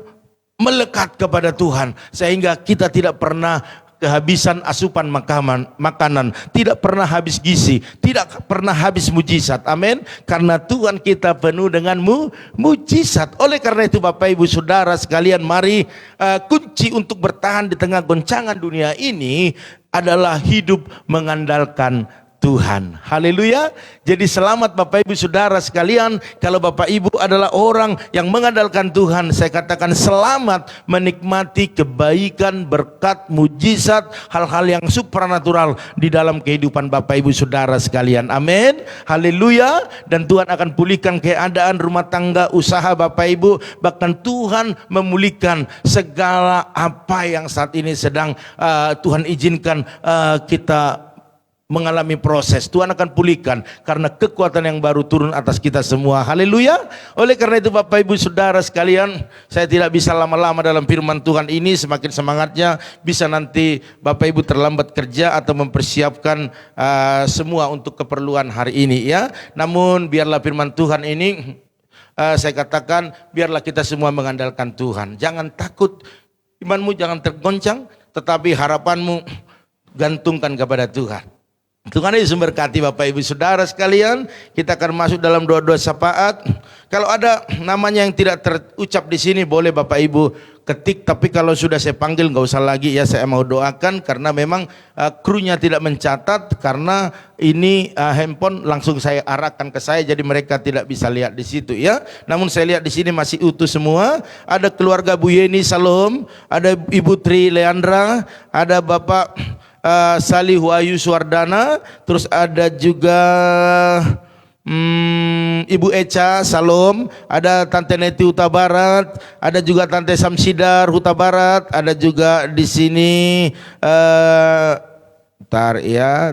melekat kepada Tuhan, sehingga kita tidak pernah kehabisan asupan makanan, tidak pernah habis gizi, tidak pernah habis mujizat. Amin. Karena Tuhan kita penuh dengan mujizat. Oleh karena itu Bapak Ibu Saudara sekalian, mari kunci untuk bertahan di tengah goncangan dunia ini adalah hidup mengandalkan Tuhan. Haleluya. Jadi selamat Bapak Ibu Saudara sekalian. Kalau Bapak Ibu adalah orang yang mengandalkan Tuhan, saya katakan selamat menikmati kebaikan, berkat, mujizat, hal-hal yang supranatural di dalam kehidupan Bapak Ibu Saudara sekalian. Amin. Haleluya. Dan Tuhan akan pulihkan keadaan rumah tangga, usaha Bapak Ibu. Bahkan Tuhan memulihkan segala apa yang saat ini sedang Tuhan izinkan kita mengalami proses. Tuhan akan pulihkan karena kekuatan yang baru turun atas kita semua. Haleluya. Oleh karena itu Bapak Ibu Saudara sekalian, saya tidak bisa lama-lama dalam firman Tuhan ini. Semakin semangatnya bisa nanti Bapak Ibu terlambat kerja atau mempersiapkan semua untuk keperluan hari ini ya. Namun biarlah firman Tuhan ini saya katakan, biarlah kita semua mengandalkan Tuhan. Jangan takut, imanmu jangan tergoncang, tetapi harapanmu gantungkan kepada Tuhan. Tuhan Yesus memberkati Bapak Ibu Saudara sekalian. Kita akan masuk dalam doa-doa syafaat. Kalau ada namanya yang tidak terucap di sini, boleh Bapak Ibu ketik. Tapi kalau sudah saya panggil nggak usah lagi ya, saya mau doakan karena memang krunya tidak mencatat karena ini handphone langsung saya arahkan ke saya, jadi mereka tidak bisa lihat di situ ya. Namun saya lihat di sini masih utuh semua. Ada keluarga Bu Yeni Salom, ada Ibu Tri Leandra, ada Bapak Salih Wahyu Suwardana, terus ada juga Ibu Eca Salom, ada Tante Neti Huta Barat, ada juga Tante Samsidar Huta Barat, ada juga di sini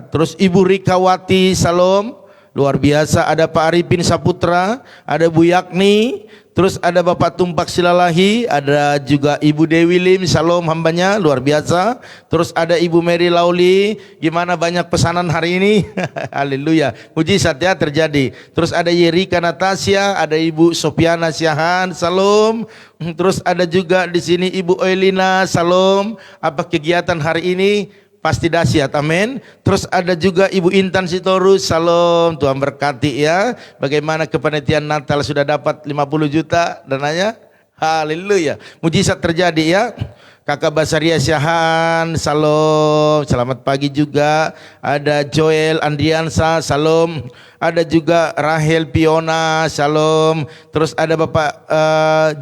terus Ibu Rikawati Salom, luar biasa. Ada Pak Arifin Saputra, ada Bu Yakni, terus ada Bapak Tumpak Silalahi, ada juga Ibu Dewi Lim, salam hambanya, luar biasa. Terus ada Ibu Mary Lauli, gimana banyak pesanan hari ini? Haleluya, mujizat ya terjadi. Terus ada Yerika Natasha, ada Ibu Sopiana Syahan, salam. Terus ada juga di sini Ibu Oelina, salam. Apa kegiatan hari ini? Pasti dahsyat, amin. Terus ada juga Ibu Intan Sitorus, salam, Tuhan berkati ya. Bagaimana kepanitiaan Natal sudah dapat 50 juta dananya? Haleluya, mujizat terjadi ya. Kakak Basaria Syahan, salam, selamat pagi juga. Ada Joel Andriansa, salam. Ada juga Rahel Piona, salam. Terus ada Bapak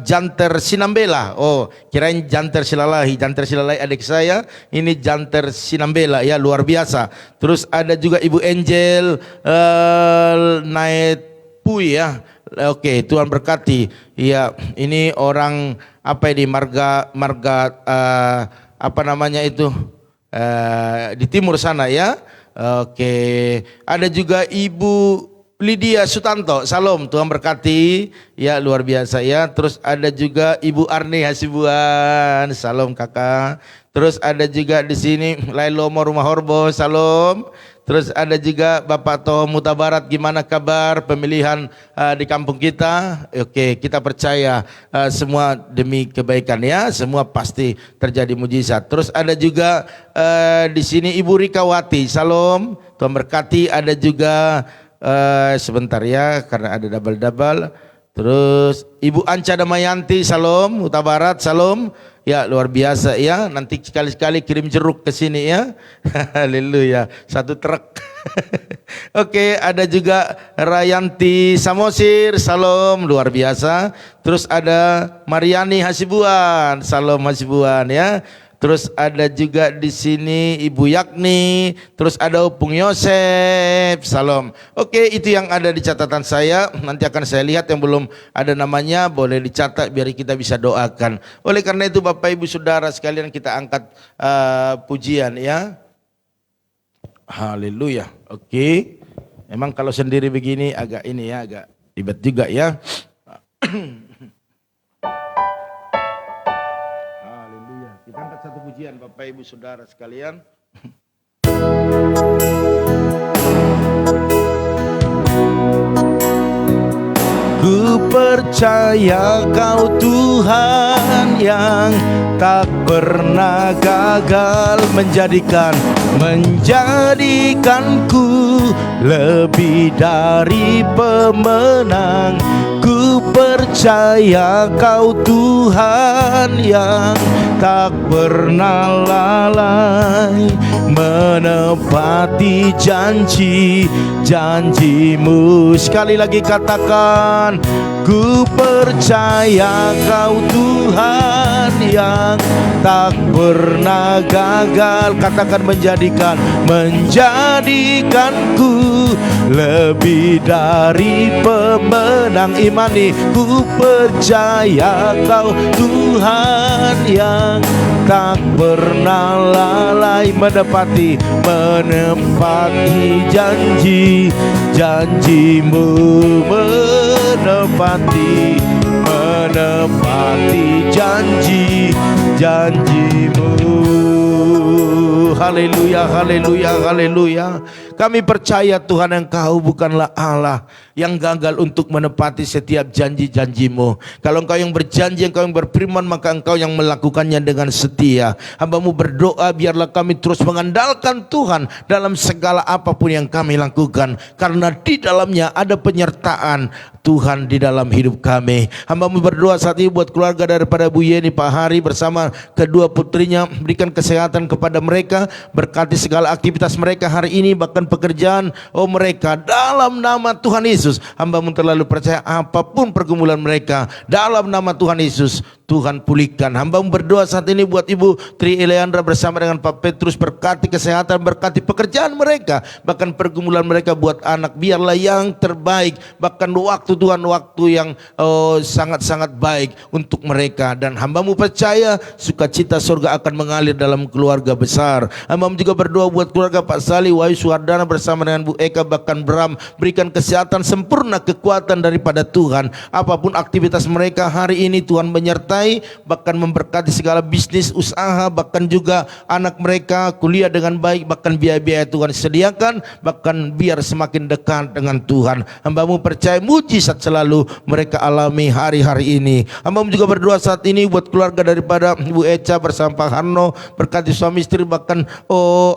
Janter Sinambela. Oh, kirain Janter Silalahi. Janter Silalahi adik saya, ini Janter Sinambela ya, luar biasa. Terus ada juga Ibu Angel Naet Pui ya. Oke, Tuhan berkati. Ya, ini orang apa ini marga apa namanya itu di timur sana ya. Oke, ada juga Ibu Lydia Sutanto, salam, Tuhan berkati ya, luar biasa ya. Terus ada juga Ibu Arni Hasibuan, salam kakak. Terus ada juga di sini Lailomo Rumah Horbo, salam. Terus ada juga Bapak Toho Mutabarat, gimana kabar pemilihan di kampung kita? Oke, kita percaya semua demi kebaikan ya, semua pasti terjadi mujizat. Terus ada juga di sini Ibu Rikawati, salam, Tuhan berkati. Ada juga sebentar ya, karena ada double-double. Terus Ibu Anca Damayanti, salam, Mutabarat, salam. Ya, luar biasa ya. Nanti sekali-sekali kirim jeruk ke sini ya. Haleluya. 1 truk. Oke, ada juga Rayanti Samosir, salam, luar biasa. Terus ada Mariani Hasibuan, salam Hasibuan ya. Terus ada juga di sini Ibu Yakni, terus ada Upung Yosef, salam. Oke, itu yang ada di catatan saya. Nanti akan saya lihat yang belum ada namanya, boleh dicatat biar kita bisa doakan. Oleh karena itu Bapak Ibu Saudara sekalian, kita angkat pujian ya. Haleluya. Oke. Memang kalau sendiri begini agak ini ya, agak ribet juga ya. Kita angkat satu pujian Bapak Ibu Saudara sekalian. Ku percaya Kau Tuhan yang tak pernah gagal menjadikanku lebih dari pemenang. Ku percaya Kau Tuhan yang tak pernah lalai menepati janji-janjimu. Sekali lagi katakan, ku percaya Kau Tuhan yang tak pernah gagal. Katakan menjadikanku lebih dari pemenang. Imani, ku percaya Kau Tuhan yang tak pernah lalai menepati janji-janjimu, menepati janji-janjimu. Haleluya, haleluya, haleluya. Kami percaya Tuhan, Engkau bukanlah Allah yang gagal untuk menepati setiap janji-janjimu. Kalau Engkau yang berjanji, Engkau yang berfirman, maka Engkau yang melakukannya dengan setia. Hamba-Mu berdoa biarlah kami terus mengandalkan Tuhan dalam segala apapun yang kami lakukan, karena di dalamnya ada penyertaan Tuhan di dalam hidup kami. Hamba-Mu berdoa saat ini buat keluarga daripada Bu Yeni, Pak Hari bersama kedua putrinya, berikan kesehatan kepada mereka, berkati segala aktivitas mereka hari ini, bahkan pekerjaan mereka dalam nama Tuhan Yesus. Hamba-Mu terlalu percaya apapun pergumulan mereka, dalam nama Tuhan Yesus Tuhan pulihkan. Hamba-Mu berdoa saat ini buat Ibu Tri Eleandra bersama dengan Pak Petrus, berkati kesehatan, berkati pekerjaan mereka, bahkan pergumulan mereka buat anak, biarlah yang terbaik, bahkan waktu Tuhan, waktu yang sangat-sangat baik untuk mereka. Dan hamba-Mu percaya sukacita surga akan mengalir dalam keluarga besar besar. Hamba juga berdoa buat keluarga Pak Sali, Wahyu Suhardana bersama dengan Bu Eka, bahkan Bram, berikan kesehatan sempurna, kekuatan daripada Tuhan. Apapun aktivitas mereka hari ini, Tuhan menyertai, bahkan memberkati segala bisnis, usaha, bahkan juga anak mereka kuliah dengan baik, bahkan biaya-biaya Tuhan sediakan, bahkan biar semakin dekat dengan Tuhan. Hamba-Mu percaya mujizat selalu mereka alami hari-hari ini. Hamba-Mu juga berdoa saat ini buat keluarga daripada Bu Eca bersama Pak Harno, berkati suami istri, bahkan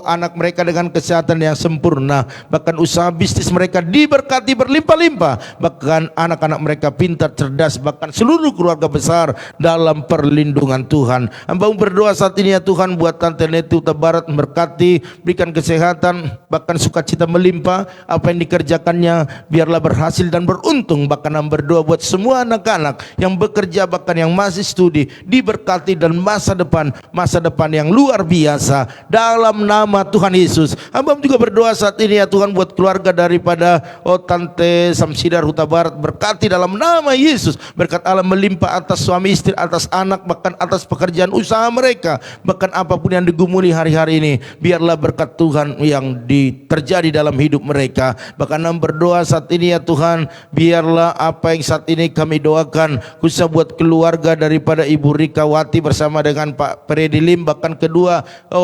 anak mereka dengan kesehatan yang sempurna, bahkan usaha bisnis mereka diberkati berlimpah-limpah, bahkan anak-anak mereka pintar, cerdas, bahkan seluruh keluarga besar dalam perlindungan Tuhan. Hamba-Mu berdoa saat ini ya Tuhan buat Tante Neti Huta Barat, berkati, berikan kesehatan, bahkan sukacita melimpah, apa yang dikerjakannya biarlah berhasil dan beruntung. Bahkan hamba berdoa buat semua anak-anak yang bekerja, bahkan yang masih studi, diberkati dan masa depan yang luar biasa dalam nama Tuhan Yesus. Hamba juga berdoa saat ini ya Tuhan buat keluarga daripada Tante Samsidar Huta Barat, berkati dalam nama Yesus, berkat Allah melimpah atas suami istri, atas anak, bahkan atas pekerjaan usaha mereka, bahkan apapun yang digumuli hari-hari ini, biarlah berkat Tuhan yang terjadi dalam hidup mereka. Bahkan hamba berdoa saat ini ya Tuhan, biarlah apa yang saat ini kami doakan, khususnya buat keluarga daripada Ibu Rika Wati bersama dengan Pak Fredi Lim, bahkan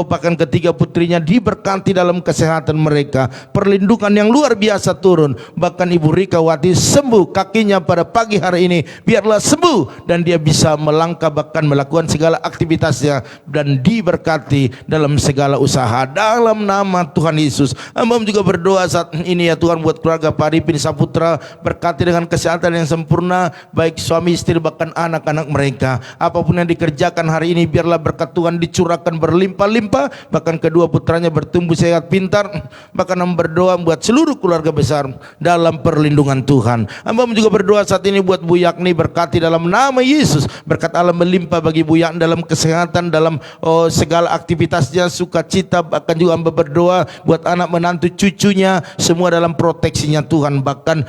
bahkan ketiga putrinya diberkati dalam kesehatan mereka, perlindungan yang luar biasa turun, bahkan Ibu Rika Wati sembuh kakinya pada pagi hari ini, biarlah sembuh dan dia bisa melangkah, bahkan melakukan segala aktivitasnya dan diberkati dalam segala usaha dalam nama Tuhan Yesus. Hamba juga berdoa saat ini ya Tuhan buat keluarga Pak Arifin Saputra, berkati dengan kesehatan yang sempurna, baik suami istri bahkan anak-anak mereka. Apapun yang dikerjakan hari ini biarlah berkat Tuhan dicurahkan berlimpah-limpah, bahkan kedua putranya bertumbuh sehat pintar. Bahkan hamba berdoa buat seluruh keluarga besar dalam perlindungan Tuhan. Hamba juga berdoa saat ini buat Bu Yakni, berkati dalam nama Yesus, berkat Allah melimpah bagi Bu Yakni dalam kesehatan, dalam segala aktivitasnya, sukacita. Bahkan juga hamba berdoa buat anak menantu cucunya semua dalam proteksinya Tuhan, bahkan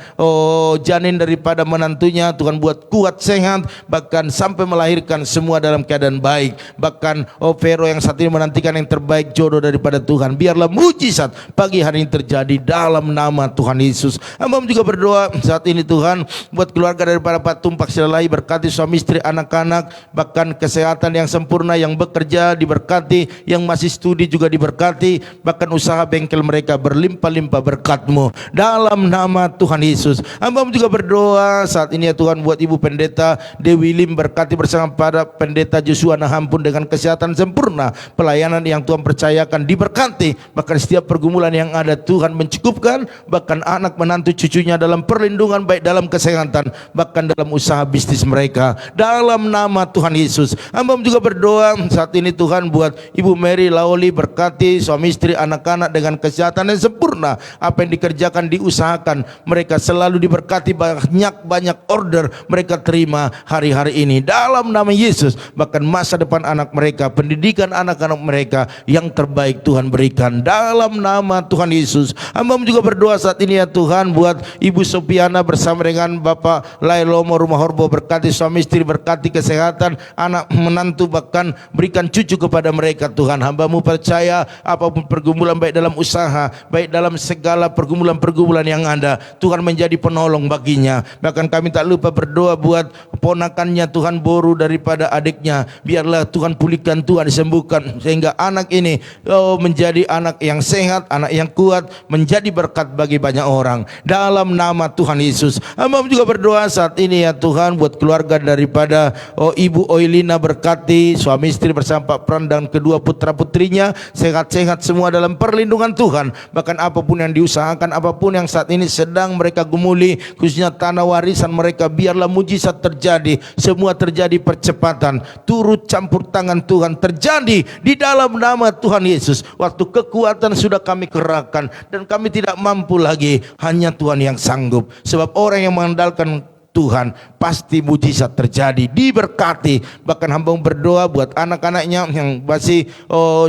janin daripada menantunya Tuhan buat kuat sehat, bahkan sampai melahirkan semua dalam keadaan baik. Bahkan Vero yang saat ini menantikan yang terbaik, jodoh daripada Tuhan, biarlah mujizat pagi hari ini terjadi dalam nama Tuhan Yesus. Hamba juga berdoa saat ini Tuhan buat keluarga daripada Pak Tumpak Silalahi, berkati suami istri, anak-anak, bahkan kesehatan yang sempurna, yang bekerja diberkati, yang masih studi juga diberkati, bahkan usaha bengkel mereka berlimpah-limpah berkat-Mu dalam nama Tuhan Yesus. Hamba juga berdoa saat ini ya Tuhan buat Ibu Pendeta Dewi Lim, berkati bersama pada Pendeta Joshua Nahampun dengan kesehatan sempurna, pelayanan yang Tuhan percayakan diberkati, bahkan setiap pergumulan yang ada Tuhan mencukupkan, bahkan anak menantu cucunya dalam perlindungan, baik dalam kesehatan bahkan dalam usaha bisnis mereka dalam nama Tuhan Yesus. Hamba juga berdoa saat ini Tuhan buat Ibu Mary Laoli, berkati suami istri, anak-anak dengan kesehatan yang sempurna, apa yang dikerjakan diusahakan mereka selalu diberkati, banyak order mereka terima hari-hari ini dalam nama Yesus. Bahkan masa depan anak mereka, pendidikan anak-anak mereka yang terbaik Tuhan berikan dalam nama Tuhan Yesus. Hamba juga berdoa saat ini ya Tuhan buat Ibu Sopiana bersama dengan Bapak Lailomo Rumah Horbo, berkati suami istri, berkati kesehatan anak menantu, bahkan berikan cucu kepada mereka Tuhan. Hamba-Mu percaya apapun pergumulan, baik dalam usaha, baik dalam segala pergumulan yang ada, Tuhan menjadi penolong baginya. Bahkan kami tak lupa berdoa buat ponakannya Tuhan, Boru daripada adiknya, biarlah Tuhan pulihkan, Tuhan disembuhkan, sehingga anak ini menjadi anak yang sehat, anak yang kuat, menjadi berkat bagi banyak orang dalam nama Tuhan Yesus. Hamba juga berdoa saat ini ya Tuhan buat keluarga daripada Ibu Oilina, berkati suami istri bersama Pak Pran dan kedua putra putrinya sehat-sehat semua dalam perlindungan Tuhan. Bahkan apapun yang diusahakan, apapun yang saat ini sedang mereka gumuli, khususnya tanah warisan mereka, biarlah mujizat terjadi, semua terjadi percepatan, turut campur tangan Tuhan terjadi di dalam nama Tuhan Yesus. Waktu kekuatan sudah kami kerahkan dan kami tidak mampu lagi, hanya Tuhan yang sanggup, sebab orang yang mengandalkan Tuhan pasti mujizat terjadi, diberkati. Bahkan hamba berdoa buat anak-anaknya yang masih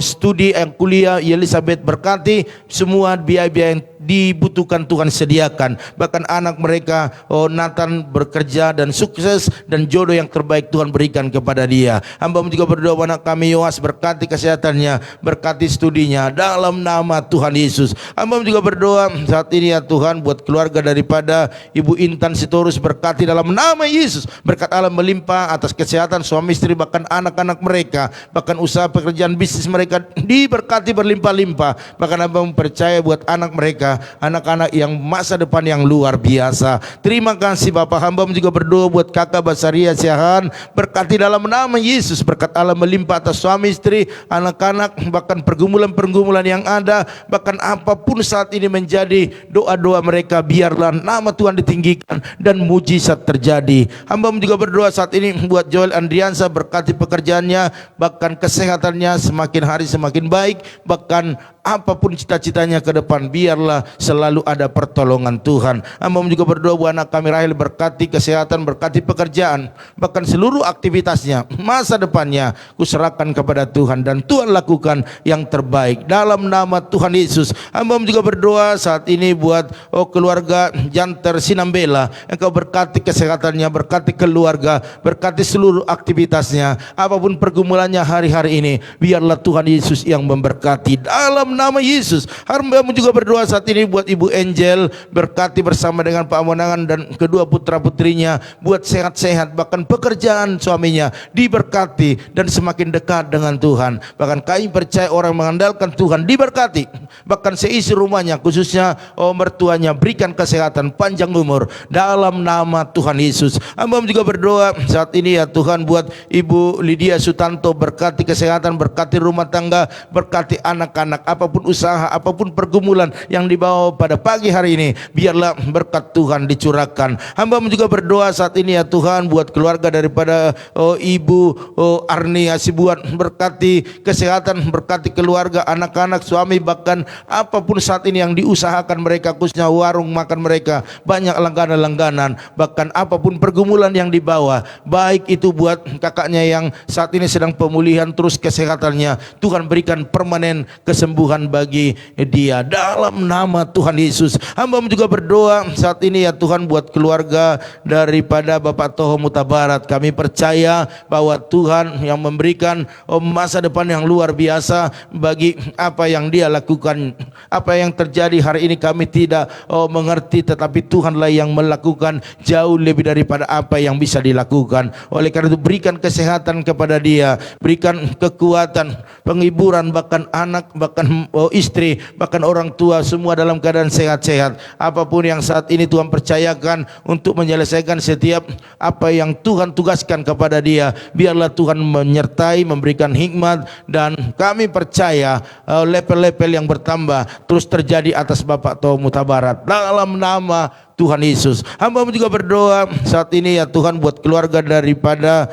studi, yang kuliah, Elizabeth berkati semua biaya-biaya yang dibutuhkan Tuhan sediakan. Bahkan anak mereka, Nathan bekerja dan sukses, dan jodoh yang terbaik Tuhan berikan kepada dia. Hamba juga berdoa anak kami Yoas, berkati kesehatannya, berkati studinya dalam nama Tuhan Yesus. Hamba juga berdoa saat ini ya Tuhan buat keluarga daripada Ibu Intan Sitorus, berkati dalam nama Yesus. Berkat Allah melimpah atas kesehatan suami istri, bahkan anak-anak mereka, bahkan usaha pekerjaan bisnis mereka diberkati berlimpah-limpah. Bahkan hamba percaya buat anak mereka, anak-anak yang masa depan yang luar biasa. Terima kasih Bapak. Hamba juga berdoa buat kakak Basaria Siahan, berkati dalam nama Yesus. Berkat Allah melimpah atas suami istri, anak-anak, bahkan pergumulan-pergumulan yang ada, bahkan apapun saat ini menjadi doa-doa mereka, biarlah nama Tuhan ditinggikan dan mujizat terjadi. Hamba juga berdoa saat ini buat Joel Andriansa, berkati pekerjaannya, bahkan kesehatannya semakin hari semakin baik, bahkan apapun cita-citanya ke depan, biarlah selalu ada pertolongan Tuhan. Hamba juga berdoa buat anak kami Rahel, berkati kesehatan, berkati pekerjaan, bahkan seluruh aktivitasnya, masa depannya kuserahkan kepada Tuhan, dan Tuhan lakukan yang terbaik dalam nama Tuhan Yesus. Hamba juga berdoa saat ini buat keluarga Janter Sinambela, Engkau berkati kesehatannya, berkati keluarga, berkati seluruh aktivitasnya, apapun pergumulannya hari-hari ini, biarlah Tuhan Yesus yang memberkati dalam nama Yesus. Hamba juga berdoa saat ini buat Ibu Angel, berkati bersama dengan Pak Monangan dan kedua putra-putrinya, buat sehat-sehat, bahkan pekerjaan suaminya diberkati dan semakin dekat dengan Tuhan. Bahkan kami percaya orang mengandalkan Tuhan diberkati, bahkan seisi rumahnya, khususnya mertuanya, berikan kesehatan, panjang umur dalam nama Tuhan Yesus. Hamba juga berdoa saat ini ya Tuhan buat Ibu Lydia Sutanto, berkati kesehatan, berkati rumah tangga, berkati anak-anak, apapun usaha, apapun pergumulan yang dibawa pada pagi hari ini, biarlah berkat Tuhan dicurahkan. Hamba juga berdoa saat ini ya Tuhan buat keluarga daripada Ibu Arni Hasibuan, berkati kesehatan, berkati keluarga, anak-anak, suami, bahkan apapun saat ini yang diusahakan mereka, khususnya warung makan mereka, banyak langganan-langganan, bahkan apapun pergumulan yang dibawa, baik itu buat kakaknya yang saat ini sedang pemulihan terus kesehatannya, Tuhan berikan permanen kesembuhan bagi dia dalam nama Tuhan Yesus. Hamba juga berdoa saat ini ya Tuhan buat keluarga daripada Bapak Toho Mutabarat. Kami percaya bahwa Tuhan yang memberikan masa depan yang luar biasa bagi apa yang dia lakukan. Apa yang terjadi hari ini kami tidak mengerti, tetapi Tuhanlah yang melakukan jauh lebih daripada apa yang bisa dilakukan. Oleh karena itu berikan kesehatan kepada dia, berikan kekuatan, penghiburan, bahkan anak, bahkan istri, bahkan orang tua, semua dalam keadaan sehat-sehat. Apapun yang saat ini Tuhan percayakan untuk menyelesaikan setiap apa yang Tuhan tugaskan kepada dia, biarlah Tuhan menyertai, memberikan hikmat, dan kami percaya level-level yang bertambah terus terjadi atas Bapak Toho Mutabarat dalam nama Tuhan Yesus. Hamba juga berdoa saat ini ya Tuhan buat keluarga daripada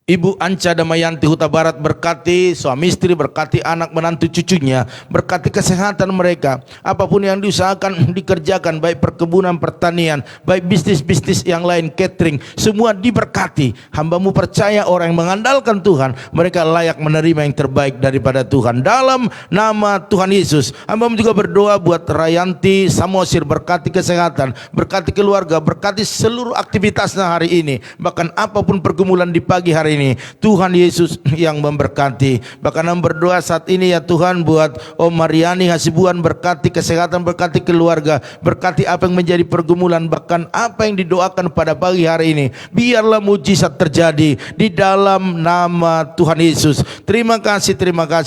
Ibu Anca Damayanti Huta Barat, berkati suami istri, berkati anak menantu cucunya, berkati kesehatan mereka, apapun yang diusahakan dikerjakan, baik perkebunan, pertanian, baik bisnis-bisnis yang lain, catering, semua diberkati. Hambamu percaya orang yang mengandalkan Tuhan, mereka layak menerima yang terbaik daripada Tuhan dalam nama Tuhan Yesus. Hambamu juga berdoa buat Rayanti Samosir, berkati kesehatan, berkati keluarga, berkati seluruh aktivitasnya hari ini, bahkan apapun pergumulan di pagi hari ini, Tuhan Yesus yang memberkati. Bahkan berdoa saat ini ya Tuhan buat Om Mariani Hasibuan, berkati kesehatan, berkati keluarga, berkati apa yang menjadi pergumulan, bahkan apa yang didoakan pada pagi hari ini, biarlah mujizat terjadi di dalam nama Tuhan Yesus. Terima kasih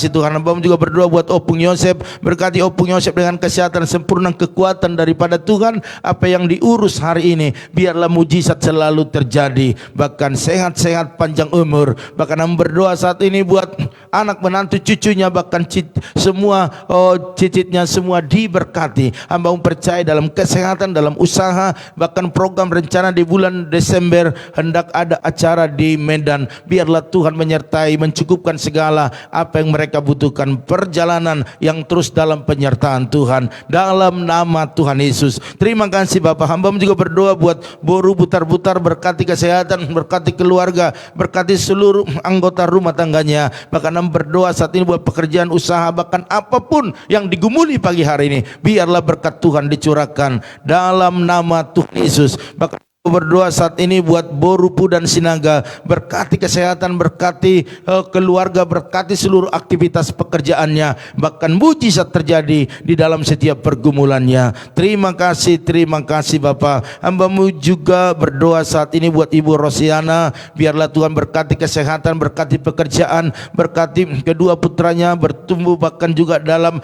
Tuhan. Hamba juga berdoa buat Opung Yosef, berkati Opung Yosef dengan kesehatan sempurna, kekuatan daripada Tuhan. Apa yang diurus hari ini, biarlah mujizat selalu terjadi, bahkan sehat-sehat, panjang umur. Bahkan berdoa saat ini buat anak menantu cucunya, bahkan semua cicitnya semua diberkati. Hamba percaya dalam kesehatan, dalam usaha, bahkan program rencana di bulan Desember hendak ada acara di Medan, biarlah Tuhan menyertai, mencukupkan segala apa yang mereka butuhkan, perjalanan yang terus dalam penyertaan Tuhan dalam nama Tuhan Yesus. Terima kasih Bapak. Hamba juga berdoa buat Boru Butar-Butar, berkati kesehatan, berkati keluarga, berkati berkati seluruh anggota rumah tangganya. Bahkan berdoa saat ini buat pekerjaan usaha, bahkan apapun yang digumuli pagi hari ini, biarlah berkat Tuhan dicurahkan dalam nama Tuhan Yesus. Bahkan berdoa saat ini buat Borupu dan Sinaga, berkati kesehatan, berkati keluarga, berkati seluruh aktivitas pekerjaannya, bahkan mujizat terjadi di dalam setiap pergumulannya. Terima kasih Bapa. Hamba-Mu juga berdoa saat ini buat Ibu Rosiana, biarlah Tuhan berkati kesehatan, berkati pekerjaan, berkati kedua putranya bertumbuh, bahkan juga dalam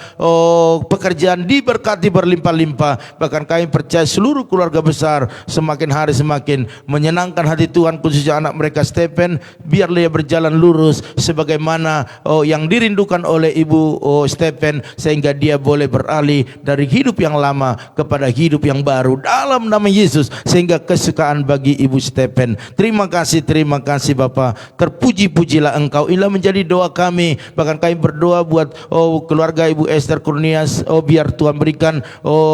pekerjaan diberkati berlimpah-limpah. Bahkan kami percaya seluruh keluarga besar semakin hari semakin menyenangkan hati Tuhan, khususnya anak mereka Stephen, biar dia berjalan lurus sebagaimana yang dirindukan oleh Ibu Stephen, sehingga dia boleh beralih dari hidup yang lama kepada hidup yang baru dalam nama Yesus, sehingga kesukaan bagi Ibu Stephen. Terima kasih Bapa. Terpuji-pujilah Engkau. Inilah menjadi doa kami. Bahkan kami berdoa buat keluarga Ibu Esther Kurnias, biar Tuhan berikan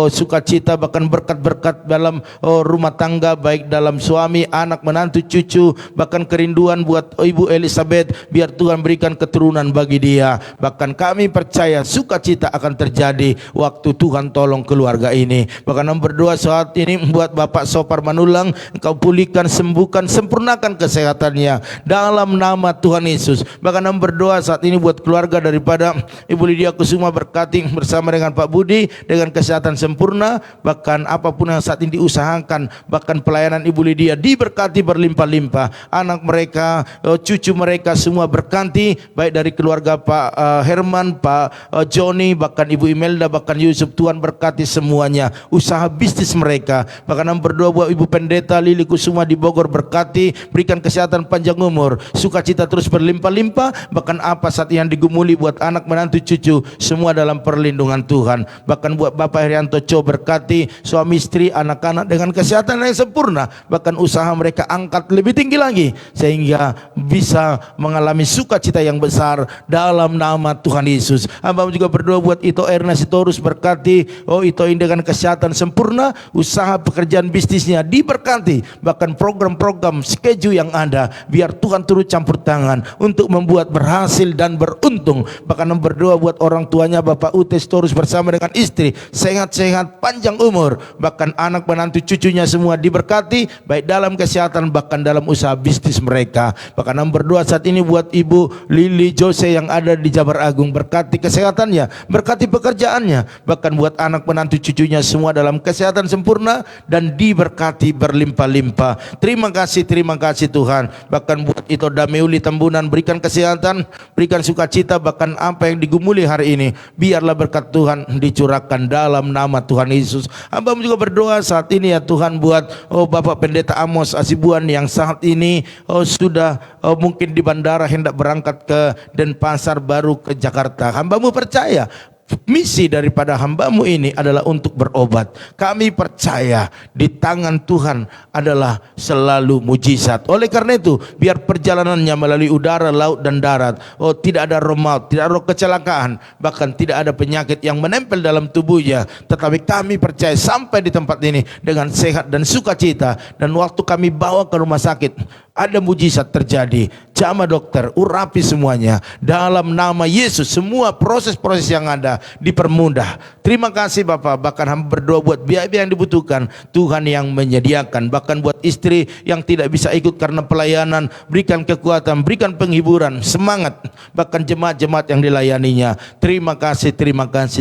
sukacita, bahkan berkat-berkat dalam rumah tangga, baik dalam suami, anak, menantu, cucu, bahkan kerinduan buat Ibu Elizabeth, biar Tuhan berikan keturunan bagi dia. Bahkan kami percaya sukacita akan terjadi waktu Tuhan tolong keluarga ini. Bahkan berdoa saat ini buat Bapak Sopar Manulang, Engkau pulihkan, sembuhkan, sempurnakan kesehatannya dalam nama Tuhan Yesus. Bahkan berdoa saat ini buat keluarga daripada Ibu Lydia Kusuma, berkati bersama dengan Pak Budi dengan kesehatan sempurna, bahkan apapun yang saat ini diusahakan, bahkan pelayanan Ibu Lydia diberkati berlimpah-limpah. Anak mereka, cucu mereka semua berkati, baik dari keluarga Pak Herman, Pak Joni, bahkan Ibu Imelda, bahkan Yusuf. Tuhan berkati semuanya, usaha bisnis mereka. Bahkan berdoa buat Ibu Pendeta Lili Kusuma di Bogor, berkati, berikan kesehatan, panjang umur, sukacita terus berlimpah-limpah. Bahkan apa saat yang digumuli buat anak, menantu, cucu, semua dalam perlindungan Tuhan. Bahkan buat Bapak Herianto Co, berkati suami istri, anak-anak dengan kesehatan yang sempurna, bahkan usaha mereka angkat lebih tinggi lagi, sehingga bisa mengalami sukacita yang besar dalam nama Tuhan Yesus. Hamba juga berdoa buat Ito Erna Sitorus, berkati Ito ini dengan kesehatan sempurna, usaha pekerjaan bisnisnya diberkati, bahkan program-program schedule yang ada, biar Tuhan turut campur tangan untuk membuat berhasil dan beruntung. Bahkan berdoa buat orang tuanya Bapak Ute Sitorus bersama dengan istri, sehat-sehat, panjang umur, bahkan anak, menantu, cucunya semua diberkati, baik dalam kesehatan, bahkan dalam usaha bisnis mereka. Bahkan berdoa saat ini buat Ibu Lili Jose yang ada di Jabar Agung, berkati kesehatannya, berkati pekerjaannya, bahkan buat anak, menantu, cucunya semua dalam kesehatan sempurna dan diberkati berlimpah-limpah. Terima kasih Tuhan. Bahkan buat Ito Dameuli Tambunan, berikan kesehatan, berikan sukacita, bahkan apa yang digumuli hari ini, biarlah berkat Tuhan dicurahkan dalam nama Tuhan Yesus. Hamba juga berdoa saat ini ya Tuhan buat Bapak Pendeta Amos Asibuan yang saat ini sudah mungkin di bandara hendak berangkat ke Denpasar baru ke Jakarta. Hamba-Mu percaya misi daripada hamba-Mu ini adalah untuk berobat. Kami percaya di tangan Tuhan adalah selalu mujizat. Oleh karena itu, biar perjalanannya melalui udara, laut dan darat, tidak ada roh maut, tidak ada kecelakaan, bahkan tidak ada penyakit yang menempel dalam tubuhnya. Tetapi kami percaya sampai di tempat ini dengan sehat dan sukacita, dan waktu kami bawa ke rumah sakit ada mujizat terjadi. Jamaah dokter urapi semuanya dalam nama Yesus. Semua proses-proses yang ada dipermudah. Terima kasih Bapak. Bahkan hamba berdoa buat biaya-biaya yang dibutuhkan, Tuhan yang menyediakan. Bahkan buat istri yang tidak bisa ikut karena pelayanan, berikan kekuatan, berikan penghiburan, semangat. Bahkan jemaat-jemaat yang dilayaninya, terima kasih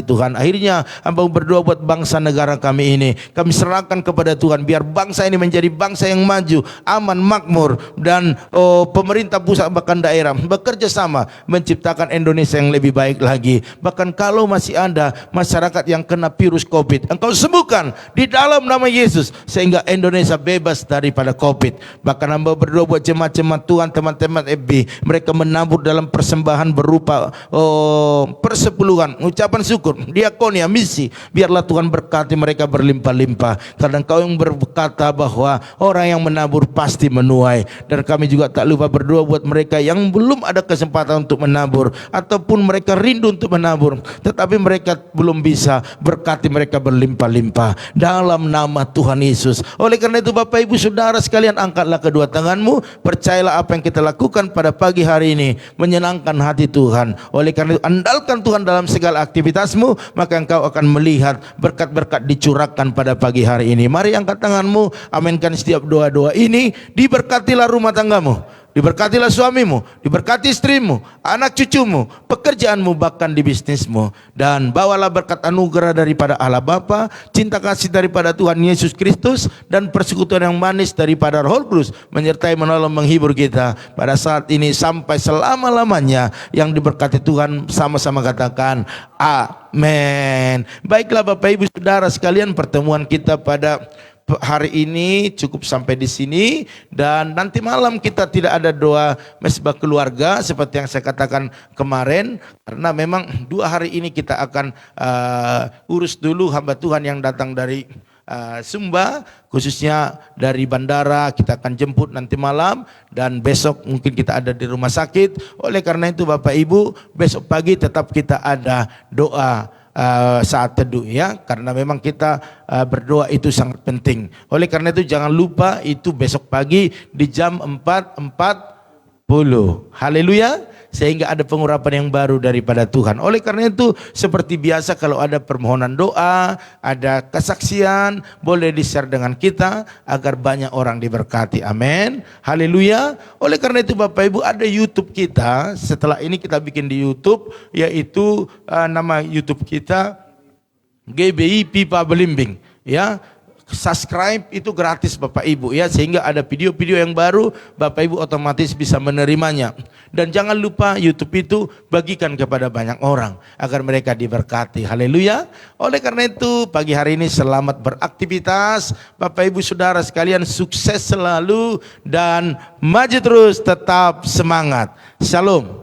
Tuhan. Akhirnya hamba berdoa buat bangsa negara kami ini. Kami serahkan kepada Tuhan, biar bangsa ini menjadi bangsa yang maju, aman, makmur, dan pemerintah pusat bahkan daerah bekerja sama menciptakan Indonesia yang lebih baik lagi. Bahkan kalau masih ada masyarakat yang kena virus COVID, Engkau sembuhkan di dalam nama Yesus, sehingga Indonesia bebas daripada COVID. Bahkan hamba berdoa buat jemaat-jemaat Tuhan, teman-teman FB, mereka menabur dalam persembahan berupa persepuluhan, ucapan syukur, diakonia, misi. Biarlah Tuhan berkati mereka berlimpah-limpah, karena Engkau yang berkata bahwa orang yang menabur pasti menuai. Dan kami juga tak lupa berdoa buat mereka yang belum ada kesempatan untuk menabur, ataupun mereka rindu untuk menabur tetapi mereka belum bisa. Berkati mereka berlimpah-limpah dalam nama Tuhan Yesus. Oleh karena itu Bapak Ibu Saudara sekalian, angkatlah kedua tanganmu, percayalah apa yang kita lakukan pada pagi hari ini menyenangkan hati Tuhan. Oleh karena itu andalkan Tuhan dalam segala aktivitasmu, maka engkau akan melihat berkat-berkat dicurahkan pada pagi hari ini. Mari angkat tanganmu, aminkan setiap doa-doa ini. Diberkatilah rumah tanggamu, diberkatilah suamimu, diberkati istrimu, anak cucumu, pekerjaanmu, bahkan di bisnismu. Dan bawalah berkat anugerah daripada Allah Bapa, cinta kasih daripada Tuhan Yesus Kristus, dan persekutuan yang manis daripada Roh Kudus menyertai, menolong, menghibur kita pada saat ini sampai selama-lamanya. Yang diberkati Tuhan sama-sama katakan amin. Baiklah Bapak Ibu Saudara sekalian, pertemuan kita pada hari ini cukup sampai di sini, dan nanti malam kita tidak ada doa mesbah keluarga seperti yang saya katakan kemarin, karena memang 2 hari ini kita akan urus dulu hamba Tuhan yang datang dari Sumba, khususnya dari bandara. Kita akan jemput nanti malam, dan besok mungkin kita ada di rumah sakit. Oleh karena itu Bapak Ibu, besok pagi tetap kita ada doa saat teduh ya, karena memang kita berdoa itu sangat penting. Oleh karena itu jangan lupa, itu besok pagi di jam 4.40. Haleluya, sehingga ada pengurapan yang baru daripada Tuhan. Oleh karena itu seperti biasa, kalau ada permohonan doa, ada kesaksian, boleh di-share dengan kita agar banyak orang diberkati. Amin, haleluya. Oleh karena itu Bapak Ibu, ada YouTube kita. Setelah ini kita bikin di YouTube, yaitu nama YouTube kita GBI Pipa Belimbing ya. Subscribe itu gratis Bapak Ibu ya, sehingga ada video-video yang baru Bapak Ibu otomatis bisa menerimanya. Dan jangan lupa YouTube itu bagikan kepada banyak orang agar mereka diberkati. Haleluya. Oleh karena itu pagi hari ini selamat beraktivitas Bapak Ibu Saudara sekalian, sukses selalu dan maju terus, tetap semangat. Shalom.